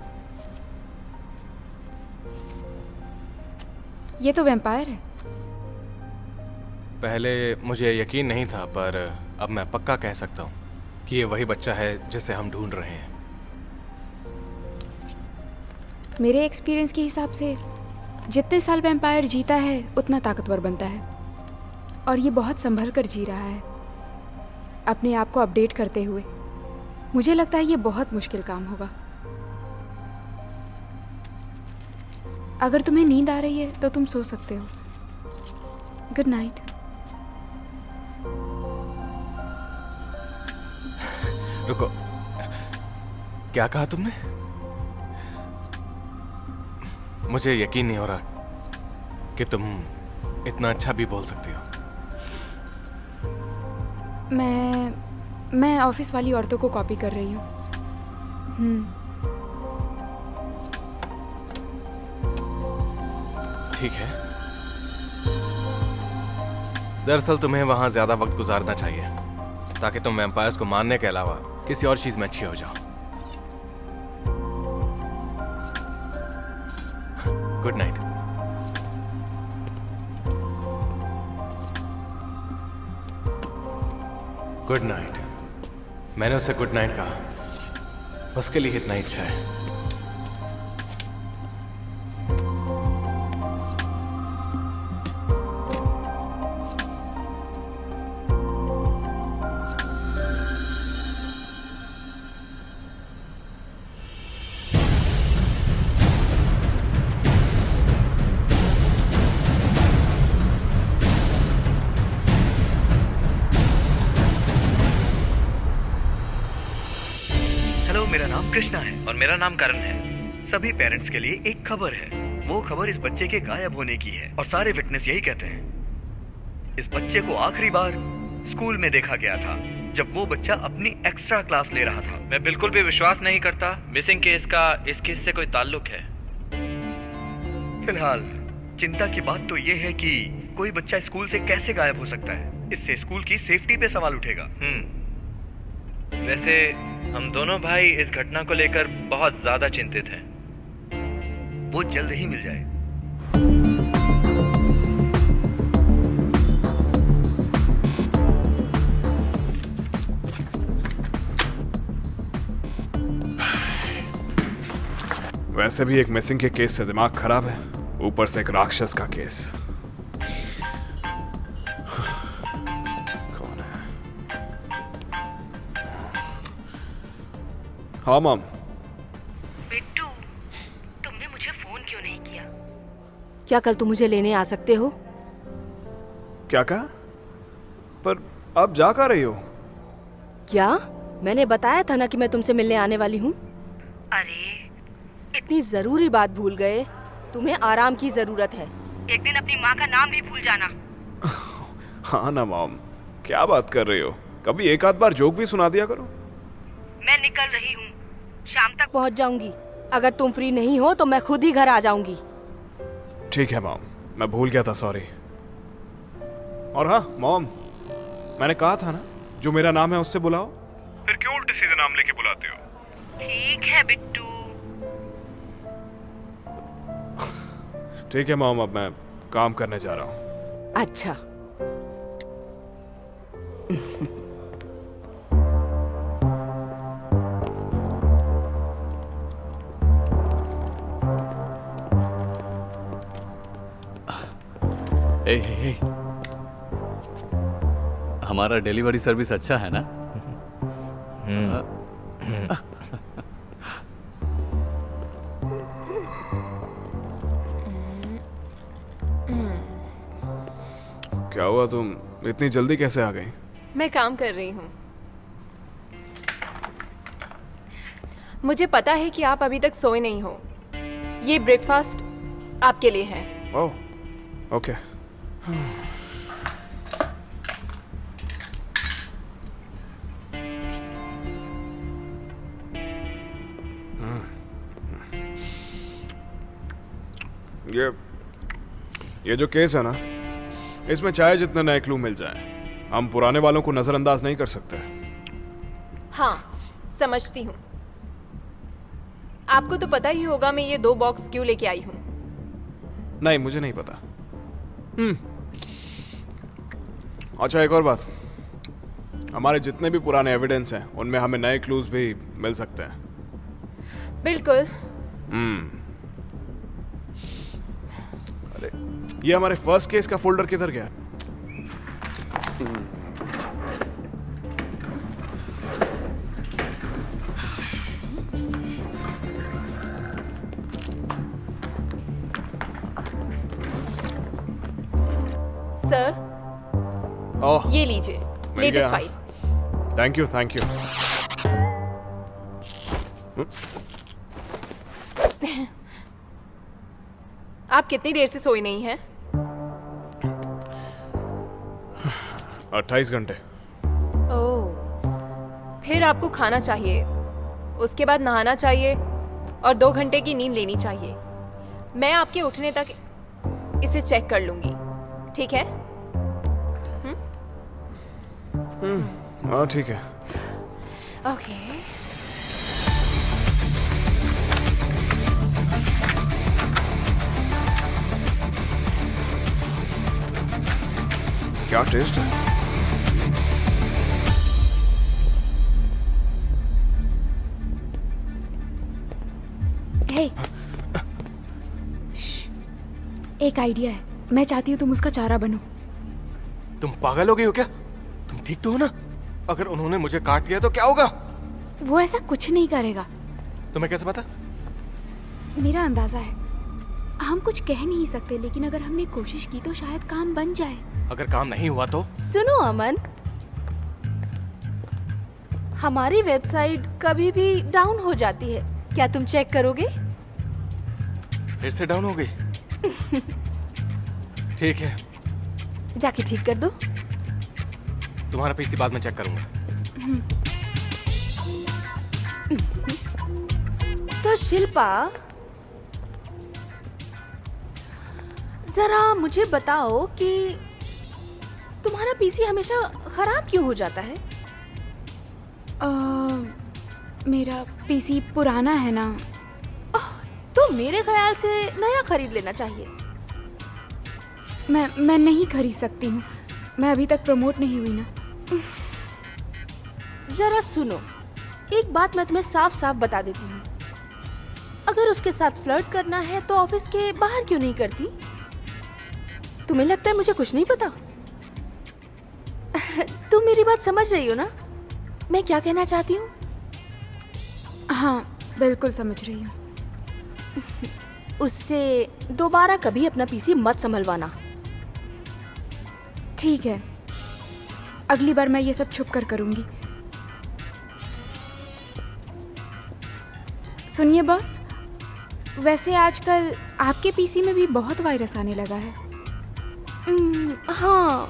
ये तो वैम्पायर है। पहले मुझे यकीन नहीं था, पर अब मैं पक्का कह सकता हूँ कि ये वही बच्चा है जिसे हम ढूंढ रहे हैं। मेरे एक्सपीरियंस के हिसाब से जितने साल वैम्पायर जीता है उतना ताकतवर बनता है, और ये बहुत संभल कर जी रहा है, अपने आप को अपडेट करते हुए। मुझे लगता है ये बहुत मुश्किल काम होगा। अगर तुम्हें नींद आ रही है तो तुम सो सकते हो। Good night. रुको, क्या कहा तुमने? मुझे यकीन नहीं हो रहा कि तुम इतना अच्छा भी बोल सकती हो। मैं ऑफिस वाली औरतों को कॉपी कर रही हूँ। ठीक है। दरअसल तुम्हें वहां ज्यादा वक्त गुजारना चाहिए ताकि तुम वैम्पायर्स को मारने के अलावा किसी और चीज में अच्छी हो जाओ। Good night. Good night. मैंने उसे गुड नाइट कहा, उसके लिए इतना इच्छा है। हेलो, मेरा नाम कृष्णा है और मेरा नाम करण है। सभी पेरेंट्स के लिए एक खबर है। वो खबर इस बच्चे के गायब होने की है और सारे विटनेस यही कहते हैं। इस बच्चे को आखिरी बार स्कूल में देखा गया था जब वो बच्चा अपनी एक्स्ट्रा क्लास ले रहा था। मैं बिल्कुल भी विश्वास नहीं करता मिसिंग केस का इस केस से कोई ताल्लुक है। फिलहाल चिंता की बात तो ये है कि कोई बच्चा स्कूल से कैसे गायब हो सकता है। इससे स्कूल की सेफ्टी पे सवाल उठेगा। वैसे हम दोनों भाई इस घटना को लेकर बहुत ज्यादा चिंतित हैं। वो जल्द ही मिल जाए। वैसे भी एक मिसिंग के केस से दिमाग खराब है, ऊपर से एक राक्षस का केस। कौन है? हाँ मॉम। बिट्टू, तुमने मुझे फोन क्यों नहीं किया? क्या कल तुम मुझे लेने आ सकते हो? क्या कहा? पर आप जा कहाँ रही हो? क्या? मैंने बताया था ना कि मैं तुमसे मिलने आने वाली हूँ। अरे, इतनी जरूरी बात भूल गए। तुम्हें आराम की जरूरत है। एक दिन अपनी माँ का नाम भी भूल जाना। हाँ ना मॉम, क्या बात कर रही हो? कभी एक आध बार जोक भी सुना दिया करो। मैं निकल रही हूँ, शाम तक पहुँच जाऊंगी। अगर तुम फ्री नहीं हो तो मैं खुद ही घर आ जाऊंगी। ठीक है मॉम, मैं भूल गया था, सॉरी। और हाँ मॉम, मैंने कहा था ना जो मेरा नाम है उससे बुलाओ। फिर क्यों उल्टे सीधे नाम लेके बुलाते हो? ठीक है बिट्टू। ठीक है मॉम, अब मैं काम करने जा रहा हूँ। अच्छा। ए, हमारा डिलीवरी सर्विस अच्छा है ना? क्या हुआ, तुम इतनी जल्दी कैसे आ गई? मैं काम कर रही हूँ। मुझे पता है कि आप अभी तक सोए नहीं हो। ये ब्रेकफास्ट आपके लिए है। ओह, ओके। ये जो केस है ना, इसमें चाहे जितने नए क्लू मिल जाए, हम पुराने वालों को नजरअंदाज नहीं कर सकते। हाँ, समझती हूँ। आपको तो पता ही होगा मैं ये 2 बॉक्स क्यों लेके आई हूँ। नहीं, मुझे नहीं पता। अच्छा, एक और बात, हमारे जितने भी पुराने एविडेंस हैं उनमें हमें नए क्लूज भी मिल सकते हैं। बिल्कुल। अरे, ये हमारे फर्स्ट केस का फोल्डर किधर गया? सर, ओह, ये लीजिए latest file. Thank you, thank you. आप कितनी देर से सोई नहीं हैं? 28 घंटे। ओह, फिर आपको खाना चाहिए, उसके बाद नहाना चाहिए और 2 घंटे की नींद लेनी चाहिए। मैं आपके उठने तक इसे चेक कर लूंगी, ठीक है? हाँ, ठीक है। ओके। क्या टेस्ट है? हे, एक आइडिया है। मैं चाहती हूँ तुम उसका चारा बनो। तुम पागल हो गई हो क्या? तुम ठीक तो हो ना? अगर उन्होंने मुझे काट लिया तो क्या होगा? वो ऐसा कुछ नहीं करेगा। तुम्हें कैसे पता? मेरा अंदाजा है। हम कुछ कह नहीं सकते, लेकिन अगर हमने कोशिश की तो शायद काम बन जाए। अगर काम नहीं हुआ तो? सुनो अमन, हमारी वेबसाइट कभी भी डाउन हो जाती है, क्या तुम चेक करोगे? फिर से डाउन हो गई? ठीक है, जाके ठीक कर दो। तुम्हारा पीसी बाद में चेक करूंगा। तो शिल्पा, जरा मुझे बताओ कि तुम्हारा पीसी हमेशा खराब क्यों हो जाता है? मेरा पीसी पुराना है ना। तो मेरे ख्याल से नया खरीद लेना चाहिए। मैं नहीं खरीद सकती हूँ। मैं अभी तक प्रमोट नहीं हुई ना। जरा सुनो, एक बात मैं तुम्हें साफ साफ बता देती हूँ। अगर उसके साथ फ्लर्ट करना है तो ऑफिस के बाहर क्यों नहीं करती? तुम्हें लगता है मुझे कुछ नहीं पता? तुम मेरी बात समझ रही हो ना, मैं क्या कहना चाहती हूँ? हाँ, बिल्कुल समझ रही हूँ। उससे दोबारा कभी अपना पीसी मत संभलवाना। ठीक है, अगली बार मैं ये सब छुप कर करूंगी। सुनिए बॉस, वैसे आजकल आपके पीसी में भी बहुत वायरस आने लगा है। हाँ।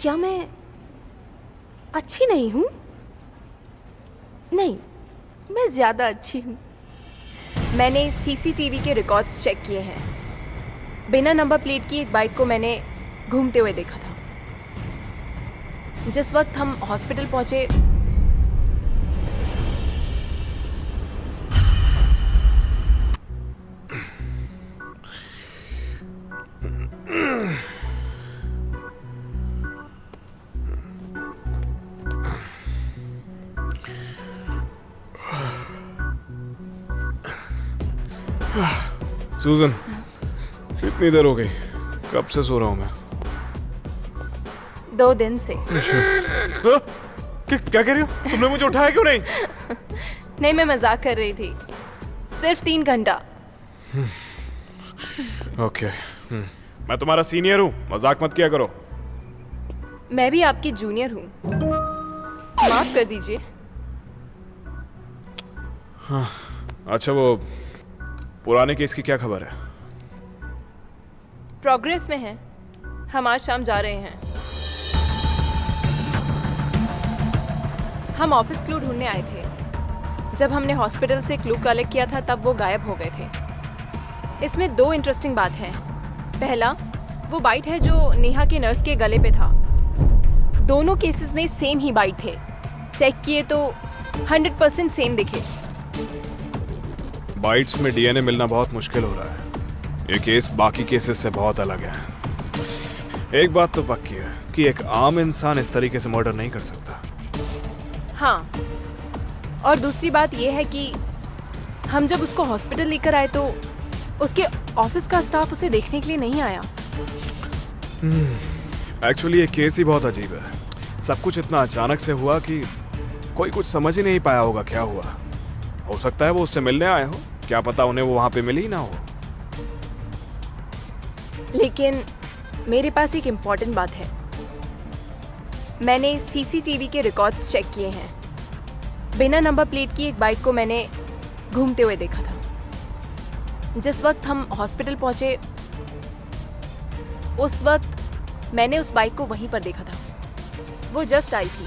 क्या मैं अच्छी नहीं हूँ? नहीं, मैं ज्यादा अच्छी हूँ। मैंने सीसीटीवी के रिकॉर्ड्स चेक किए हैं। बिना नंबर प्लेट की एक बाइक को मैंने घूमते हुए देखा था। जिस वक्त हम हॉस्पिटल पहुंचे, सूजन, कितनी देर हो गई? कब से सो रहा हूँ मैं? 2 दिन से। क्या कह रही हो? तुमने मुझे उठाया क्यों नहीं? नहीं, मैं मजाक कर रही थी। सिर्फ 3 घंटा। ओके, मैं तुम्हारा सीनियर हूँ, मजाक मत किया करो। मैं भी आपकी जूनियर हूँ, माफ कर दीजिए। हाँ, अच्छा वो पुराने केस की क्या खबर है? प्रोग्रेस में है। हम आज शाम जा रहे हैं। हम ऑफिस क्लू ढूंढने आए थे। जब हमने हॉस्पिटल से क्लू कलेक्ट किया था तब वो गायब हो गए थे। इसमें 2 इंटरेस्टिंग बात हैं। पहला, वो बाइट है जो नेहा के नर्स के गले पे था। दोनों केसेस में सेम ही बाइट थे। चेक किए तो 100% सेम दिखे। बाइट्स में डीएनए मिलना बहुत मुश्किल हो रहा है। ये केस बाकी केसेस से बहुत अलग है। एक बात तो पक्की है कि एक आम इंसान इस तरीके से मर्डर नहीं कर सकता। हाँ, और दूसरी बात यह है कि हम जब उसको हॉस्पिटल लेकर आए तो उसके ऑफिस का स्टाफ उसे देखने के लिए नहीं आया। एक्चुअली ये केस ही बहुत अजीब है। सब कुछ इतना अचानक से हुआ कि कोई कुछ समझ ही नहीं पाया होगा क्या हुआ। हो सकता है वो उससे मिलने आए हो, क्या पता उन्हें वो वहां पे मिली ही ना हो। लेकिन मेरे पास एक इम्पॉर्टेंट बात है। मैंने सीसीटीवी के रिकॉर्ड्स चेक किए हैं। बिना नंबर प्लेट की एक बाइक को मैंने घूमते हुए देखा था। जिस वक्त हम हॉस्पिटल पहुंचे, उस वक्त मैंने उस बाइक को वहीं पर देखा था। वो जस्ट आई थी।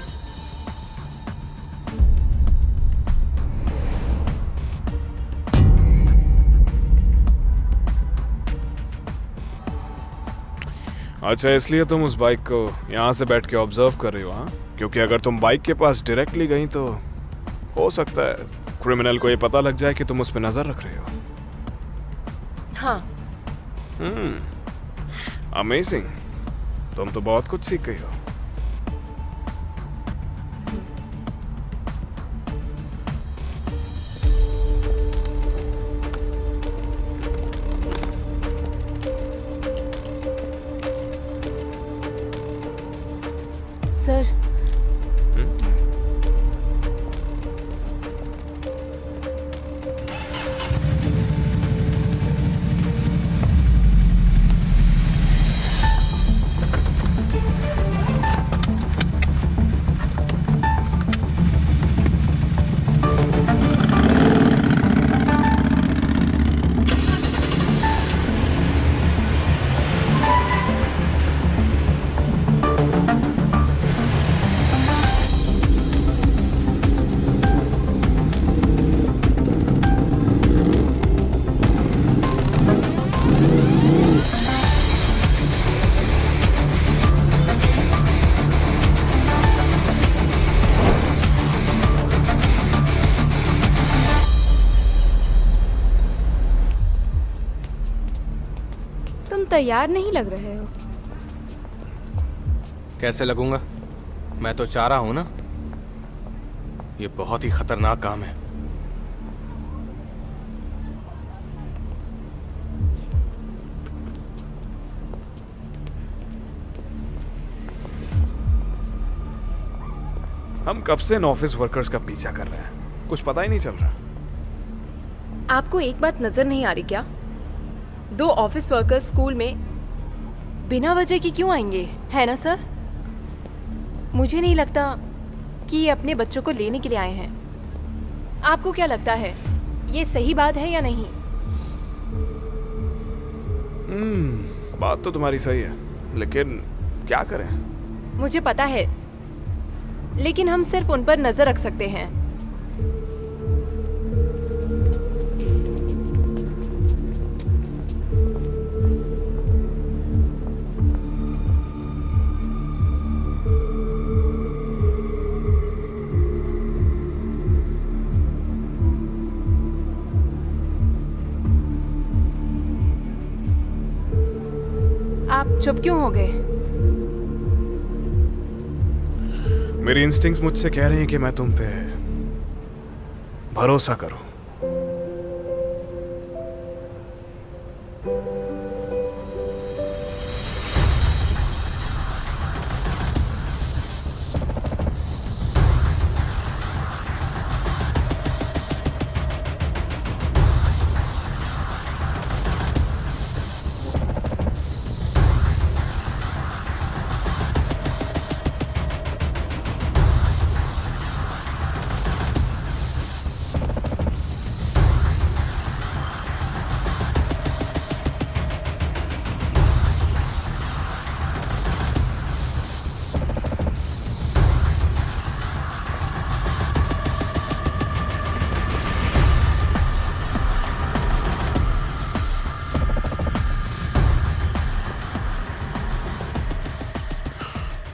अच्छा, इसलिए तुम उस बाइक को यहाँ से बैठ के ऑब्जर्व कर रही हो? हाँ, क्योंकि अगर तुम बाइक के पास डायरेक्टली गई तो हो सकता है क्रिमिनल को ये पता लग जाए कि तुम उस पर नजर रख रहे हो। हाँ। अमेजिंग। तुम तो बहुत कुछ सीख गई हो। सर, तुम तैयार नहीं लग रहे हो। कैसे लगूंगा? मैं तो चाह रहा हूं ना। ये बहुत ही खतरनाक काम है। हम कब से इन ऑफिस वर्कर्स का पीछा कर रहे हैं, कुछ पता ही नहीं चल रहा। आपको एक बात नजर नहीं आ रही क्या? 2 ऑफिस वर्कर्स स्कूल में बिना वजह की क्यों आएंगे, है ना सर? मुझे नहीं लगता कि ये अपने बच्चों को लेने के लिए आए हैं। आपको क्या लगता है, ये सही बात है या नहीं? बात तो तुम्हारी सही है, लेकिन क्या करें? मुझे पता है, लेकिन हम सिर्फ उन पर नजर रख सकते हैं। आप चुप क्यों हो गए? मेरी इंस्टिंक्ट्स मुझसे कह रही हैं कि मैं तुम पे भरोसा करूं।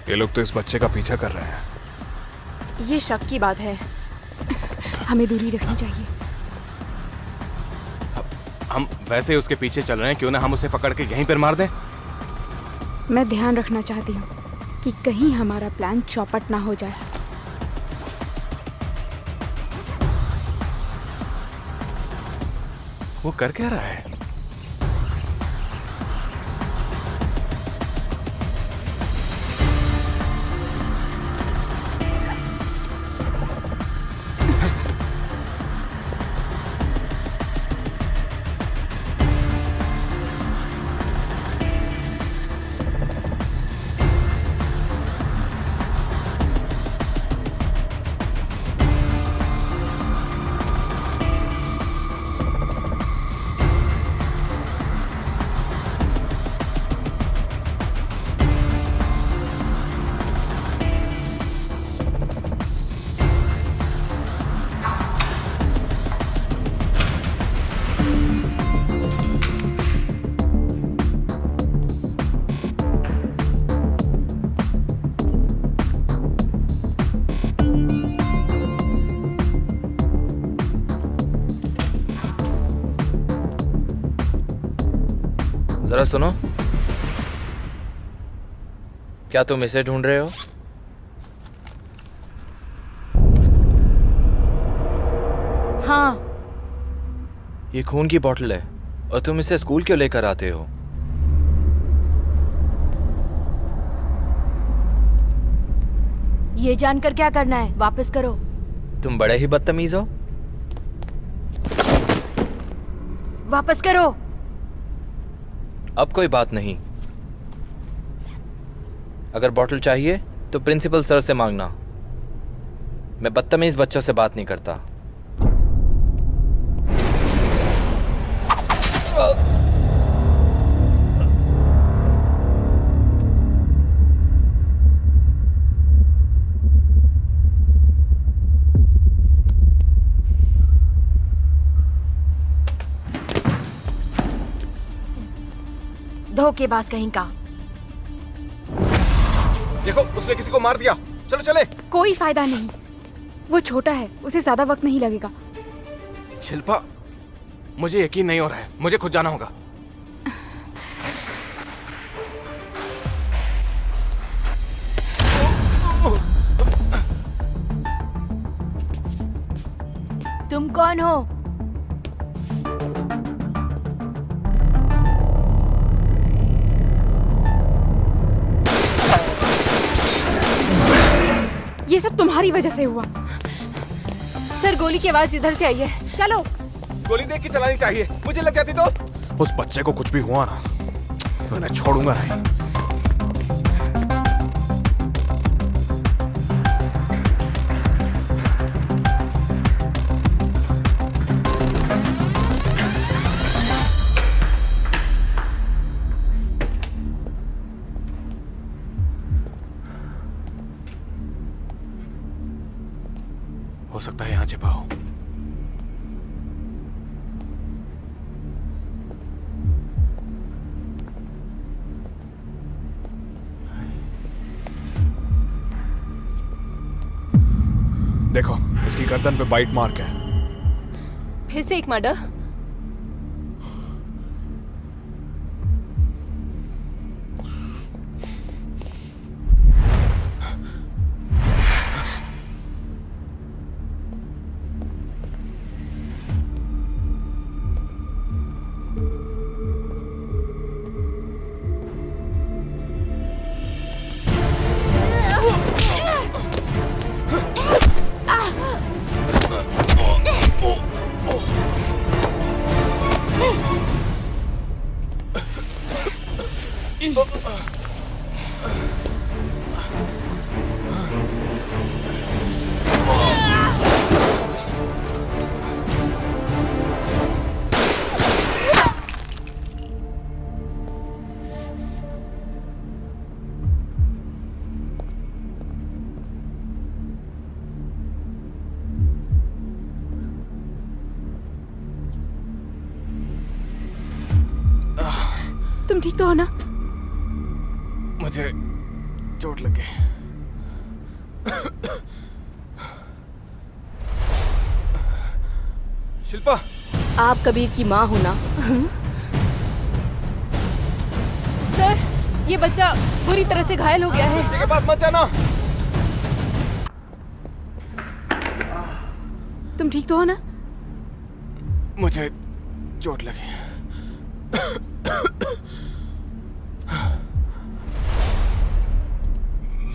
ये लोग तो इस बच्चे का पीछा कर रहे हैं। ये शक की बात है। हमें दूरी रखनी चाहिए। हम वैसे ही उसके पीछे चल रहे हैं, क्यों ना हम उसे पकड़ के यहीं पर मार दें? मैं ध्यान रखना चाहती हूँ कि कहीं हमारा प्लान चौपट ना हो जाए। वो कर क्या रहा है? जरा सुनो। क्या तुम इसे ढूंढ रहे हो? हाँ। ये खून की बोतल है और तुम इसे स्कूल क्यों लेकर आते हो? ये जानकर क्या करना है? वापस करो। तुम बड़े ही बदतमीज हो। वापस करो। अब कोई बात नहीं। अगर बॉटल चाहिए तो प्रिंसिपल सर से मांगना। मैं बदतमीज बच्चों से बात नहीं करता। धोखेबाज कहीं का। देखो उसने किसी को मार दिया। चलो चले। कोई फायदा नहीं, वो छोटा है, उसे ज्यादा वक्त नहीं लगेगा। शिल्पा, मुझे यकीन नहीं हो रहा है, मुझे खुद जाना होगा। तुम कौन हो? ये सब तुम्हारी वजह से हुआ। सर, गोली की आवाज इधर से आई है। चलो। गोली देख के चलानी चाहिए, मुझे लग जाती तो। उस बच्चे को कुछ भी हुआ ना तो मैं छोड़ूंगा नहीं। हो सकता है यहाँ छिपा हो। देखो, इसकी गर्दन पे बाइट मार्क है। फिर से एक मर्डर। तुम ठीक तो हो ना? मुझे चोट लग गई। शिल्पा, आप कबीर की माँ हो ना? सर, ये बच्चा बुरी तरह से घायल हो गया है। बच्चे के पास मत जाना। तुम ठीक तो हो ना? मुझे चोट लगी।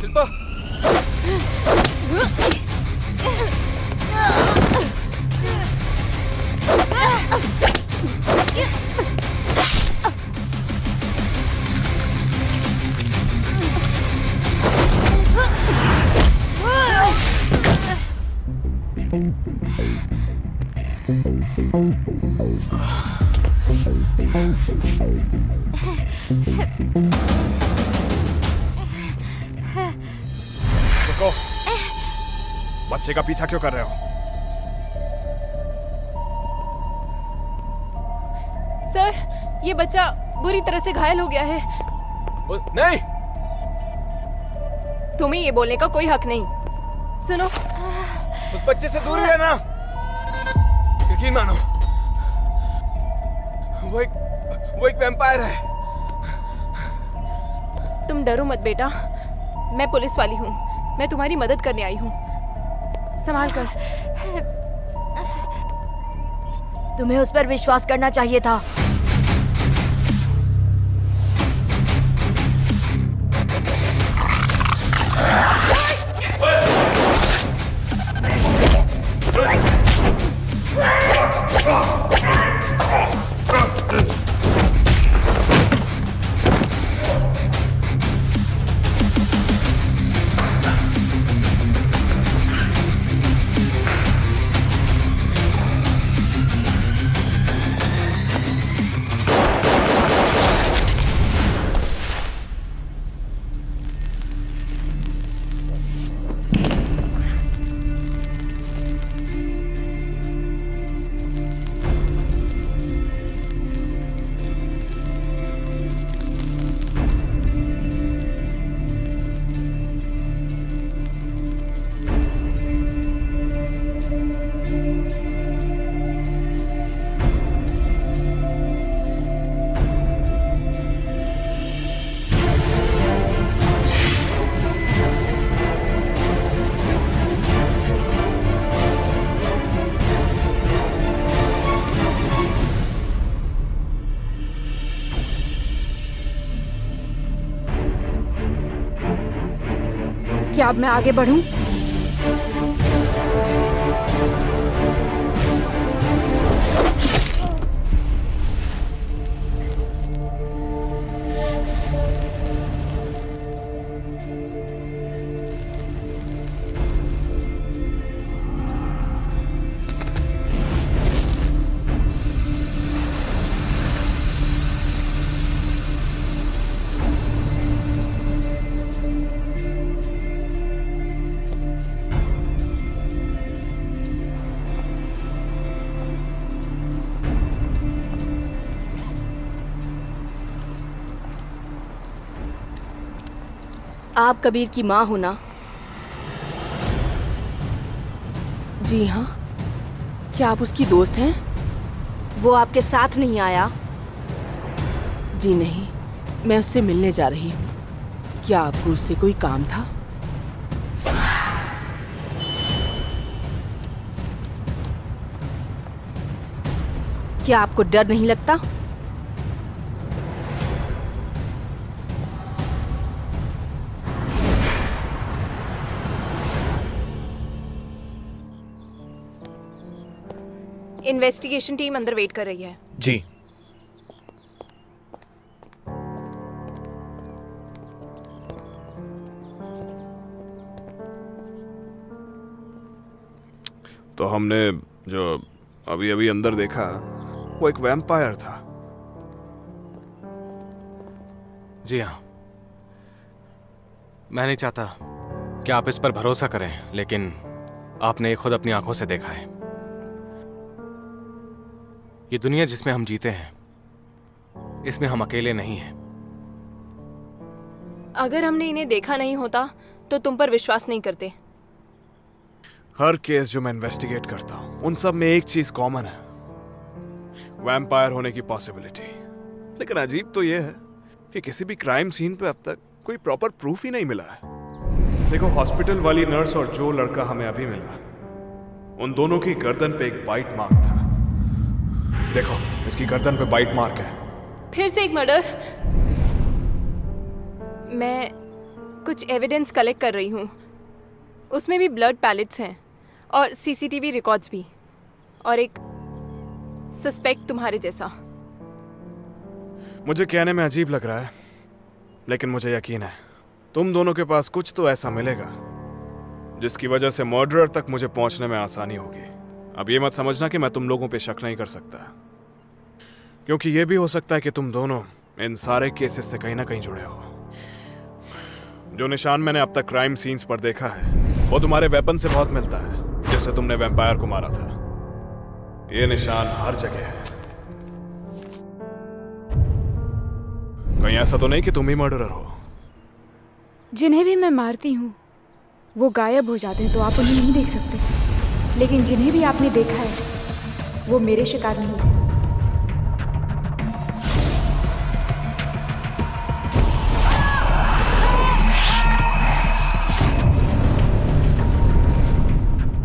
शिल्पा, रुको, बच्चे का पीछा क्यों कर रहे हो? सर, ये बच्चा बुरी तरह से घायल हो गया है। नहीं, तुम्हें ये बोलने का कोई हक नहीं। सुनो, उस बच्चे से दूर ही रहना। यकीन मानो, वो एक वैम्पायर है। तुम डरो मत बेटा, मैं पुलिस वाली हूँ, मैं तुम्हारी मदद करने आई हूँ। संभाल कर। तुम्हें उस पर विश्वास करना चाहिए था। क्या अब मैं आगे बढ़ूं? आप कबीर की माँ हो ना? जी हाँ। क्या आप उसकी दोस्त हैं? वो आपके साथ नहीं आया? जी नहीं, मैं उससे मिलने जा रही हूँ। क्या आपको उससे कोई काम था? क्या आपको डर नहीं लगता? इन्वेस्टिगेशन टीम अंदर वेट कर रही है। जी। तो हमने जो अभी अभी अंदर देखा वो एक वैम्पायर था। जी हाँ, मैं नहीं चाहता कि आप इस पर भरोसा करें, लेकिन आपने खुद अपनी आंखों से देखा है। ये दुनिया जिसमें हम जीते हैं, इसमें हम अकेले नहीं हैं। अगर हमने इन्हें देखा नहीं होता तो तुम पर विश्वास नहीं करते। हर केस जो मैं इन्वेस्टिगेट करता हूं उन सब में एक चीज कॉमन है, वैम्पायर होने की पॉसिबिलिटी। लेकिन अजीब तो यह है कि किसी भी क्राइम सीन पे अब तक कोई प्रॉपर प्रूफ ही नहीं मिला है। देखो, हॉस्पिटल वाली नर्स और जो लड़का हमें अभी मिला, उन दोनों की गर्दन पे एक बाइट मार्क था। देखो, इसकी गर्दन पे बाइट मार्क है। फिर से एक मर्डर। मैं कुछ एविडेंस कलेक्ट कर रही हूँ, उसमें भी ब्लड पैलेट्स हैं और सीसीटीवी रिकॉर्ड्स भी, और एक सस्पेक्ट तुम्हारे जैसा। मुझे कहने में अजीब लग रहा है, लेकिन मुझे यकीन है तुम दोनों के पास कुछ तो ऐसा मिलेगा जिसकी वजह से मर्डरर तक मुझे पहुंचने में आसानी होगी। अब ये मत समझना कि मैं तुम लोगों पे शक नहीं कर सकता, क्योंकि ये भी हो सकता है कि तुम दोनों इन सारे केसेस से कहीं ना कहीं जुड़े हो। जो निशान मैंने अब तक क्राइम सीन्स पर देखा है वो तुम्हारे वेपन से बहुत मिलता है, जिससे तुमने वैम्पायर को मारा था। ये निशान हर जगह है। कहीं ऐसा तो नहीं कि तुम ही मर्डरर हो? जिन्हें भी मैं मारती हूँ वो गायब हो जाते हैं, तो आप उन्हें नहीं देख सकते। लेकिन जिन्हें भी आपने देखा है वो मेरे शिकार नहीं थे।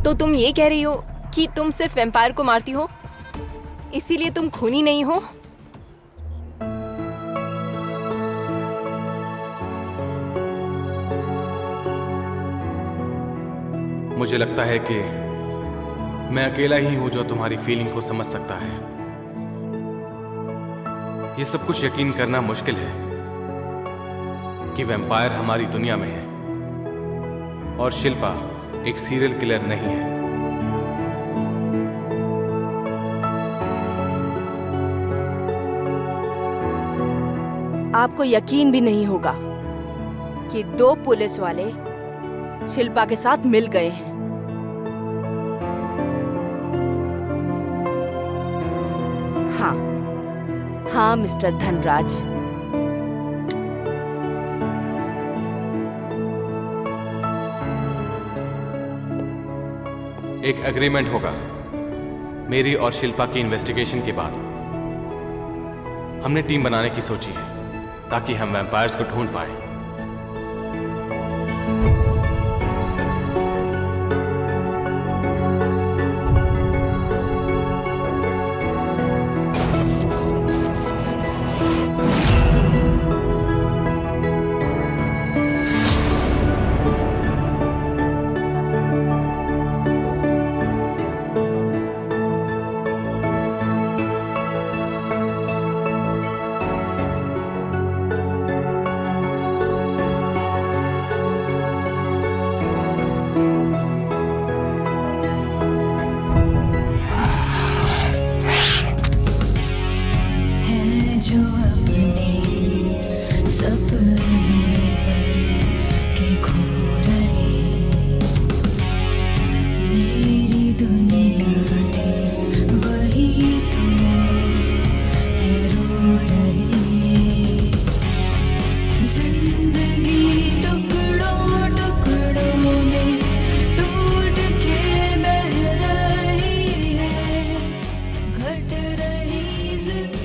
तो तुम ये कह रही हो कि तुम सिर्फ वैम्पायर को मारती हो, इसीलिए तुम खूनी नहीं हो? मुझे लगता है कि मैं अकेला ही हूं जो तुम्हारी फीलिंग को समझ सकता है। ये सब कुछ यकीन करना मुश्किल है कि वैम्पायर हमारी दुनिया में है और शिल्पा एक सीरियल किलर नहीं है। आपको यकीन भी नहीं होगा कि 2 पुलिस वाले शिल्पा के साथ मिल गए हैं। हाँ मिस्टर धनराज, एक एग्रीमेंट होगा मेरी और शिल्पा की इन्वेस्टिगेशन के बाद। हमने टीम बनाने की सोची है ताकि हम वैम्पायर्स को ढूंढ पाए।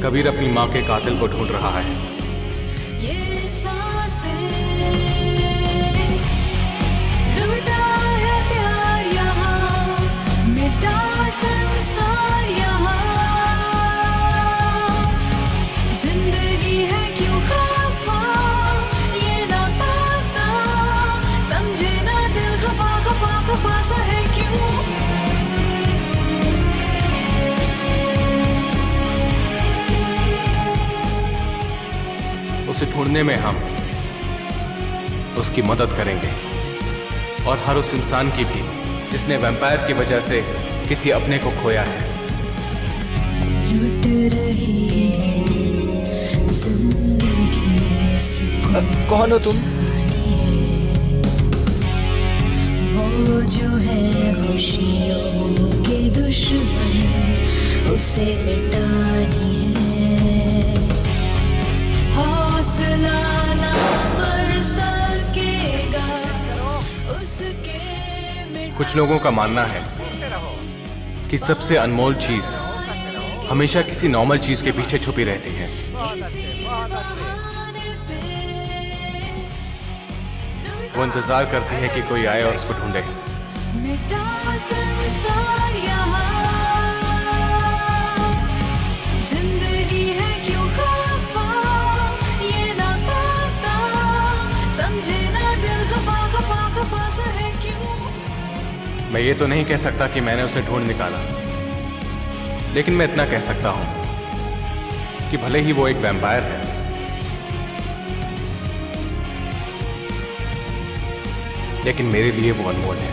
कबीर अपनी मां के कातिल को ढूंढ रहा है। उसे ढूंढने में हम उसकी मदद करेंगे और हर उस इंसान की भी जिसने वैम्पायर की वजह से किसी अपने को खोया है। कौन हो तुम? वो जो है खुशियों के दुश्मन, उसे मिटानी है। हौसला ना मर सकेगा उसके। कुछ लोगों का मानना है कि सबसे अनमोल चीज हमेशा किसी नॉर्मल चीज के पीछे छुपी रहती है। वो इंतजार करती है कि कोई आए और उसको ढूंढे। जिंदगी है क्यों खफा, ये ना पता, समझे ना दिल खफा खफा खफा सा है क्यों। मैं ये तो नहीं कह सकता कि मैंने उसे ढूंढ निकाला, लेकिन मैं इतना कह सकता हूं कि भले ही वो एक वैम्पायर है, लेकिन मेरे लिए वो अनमोल है।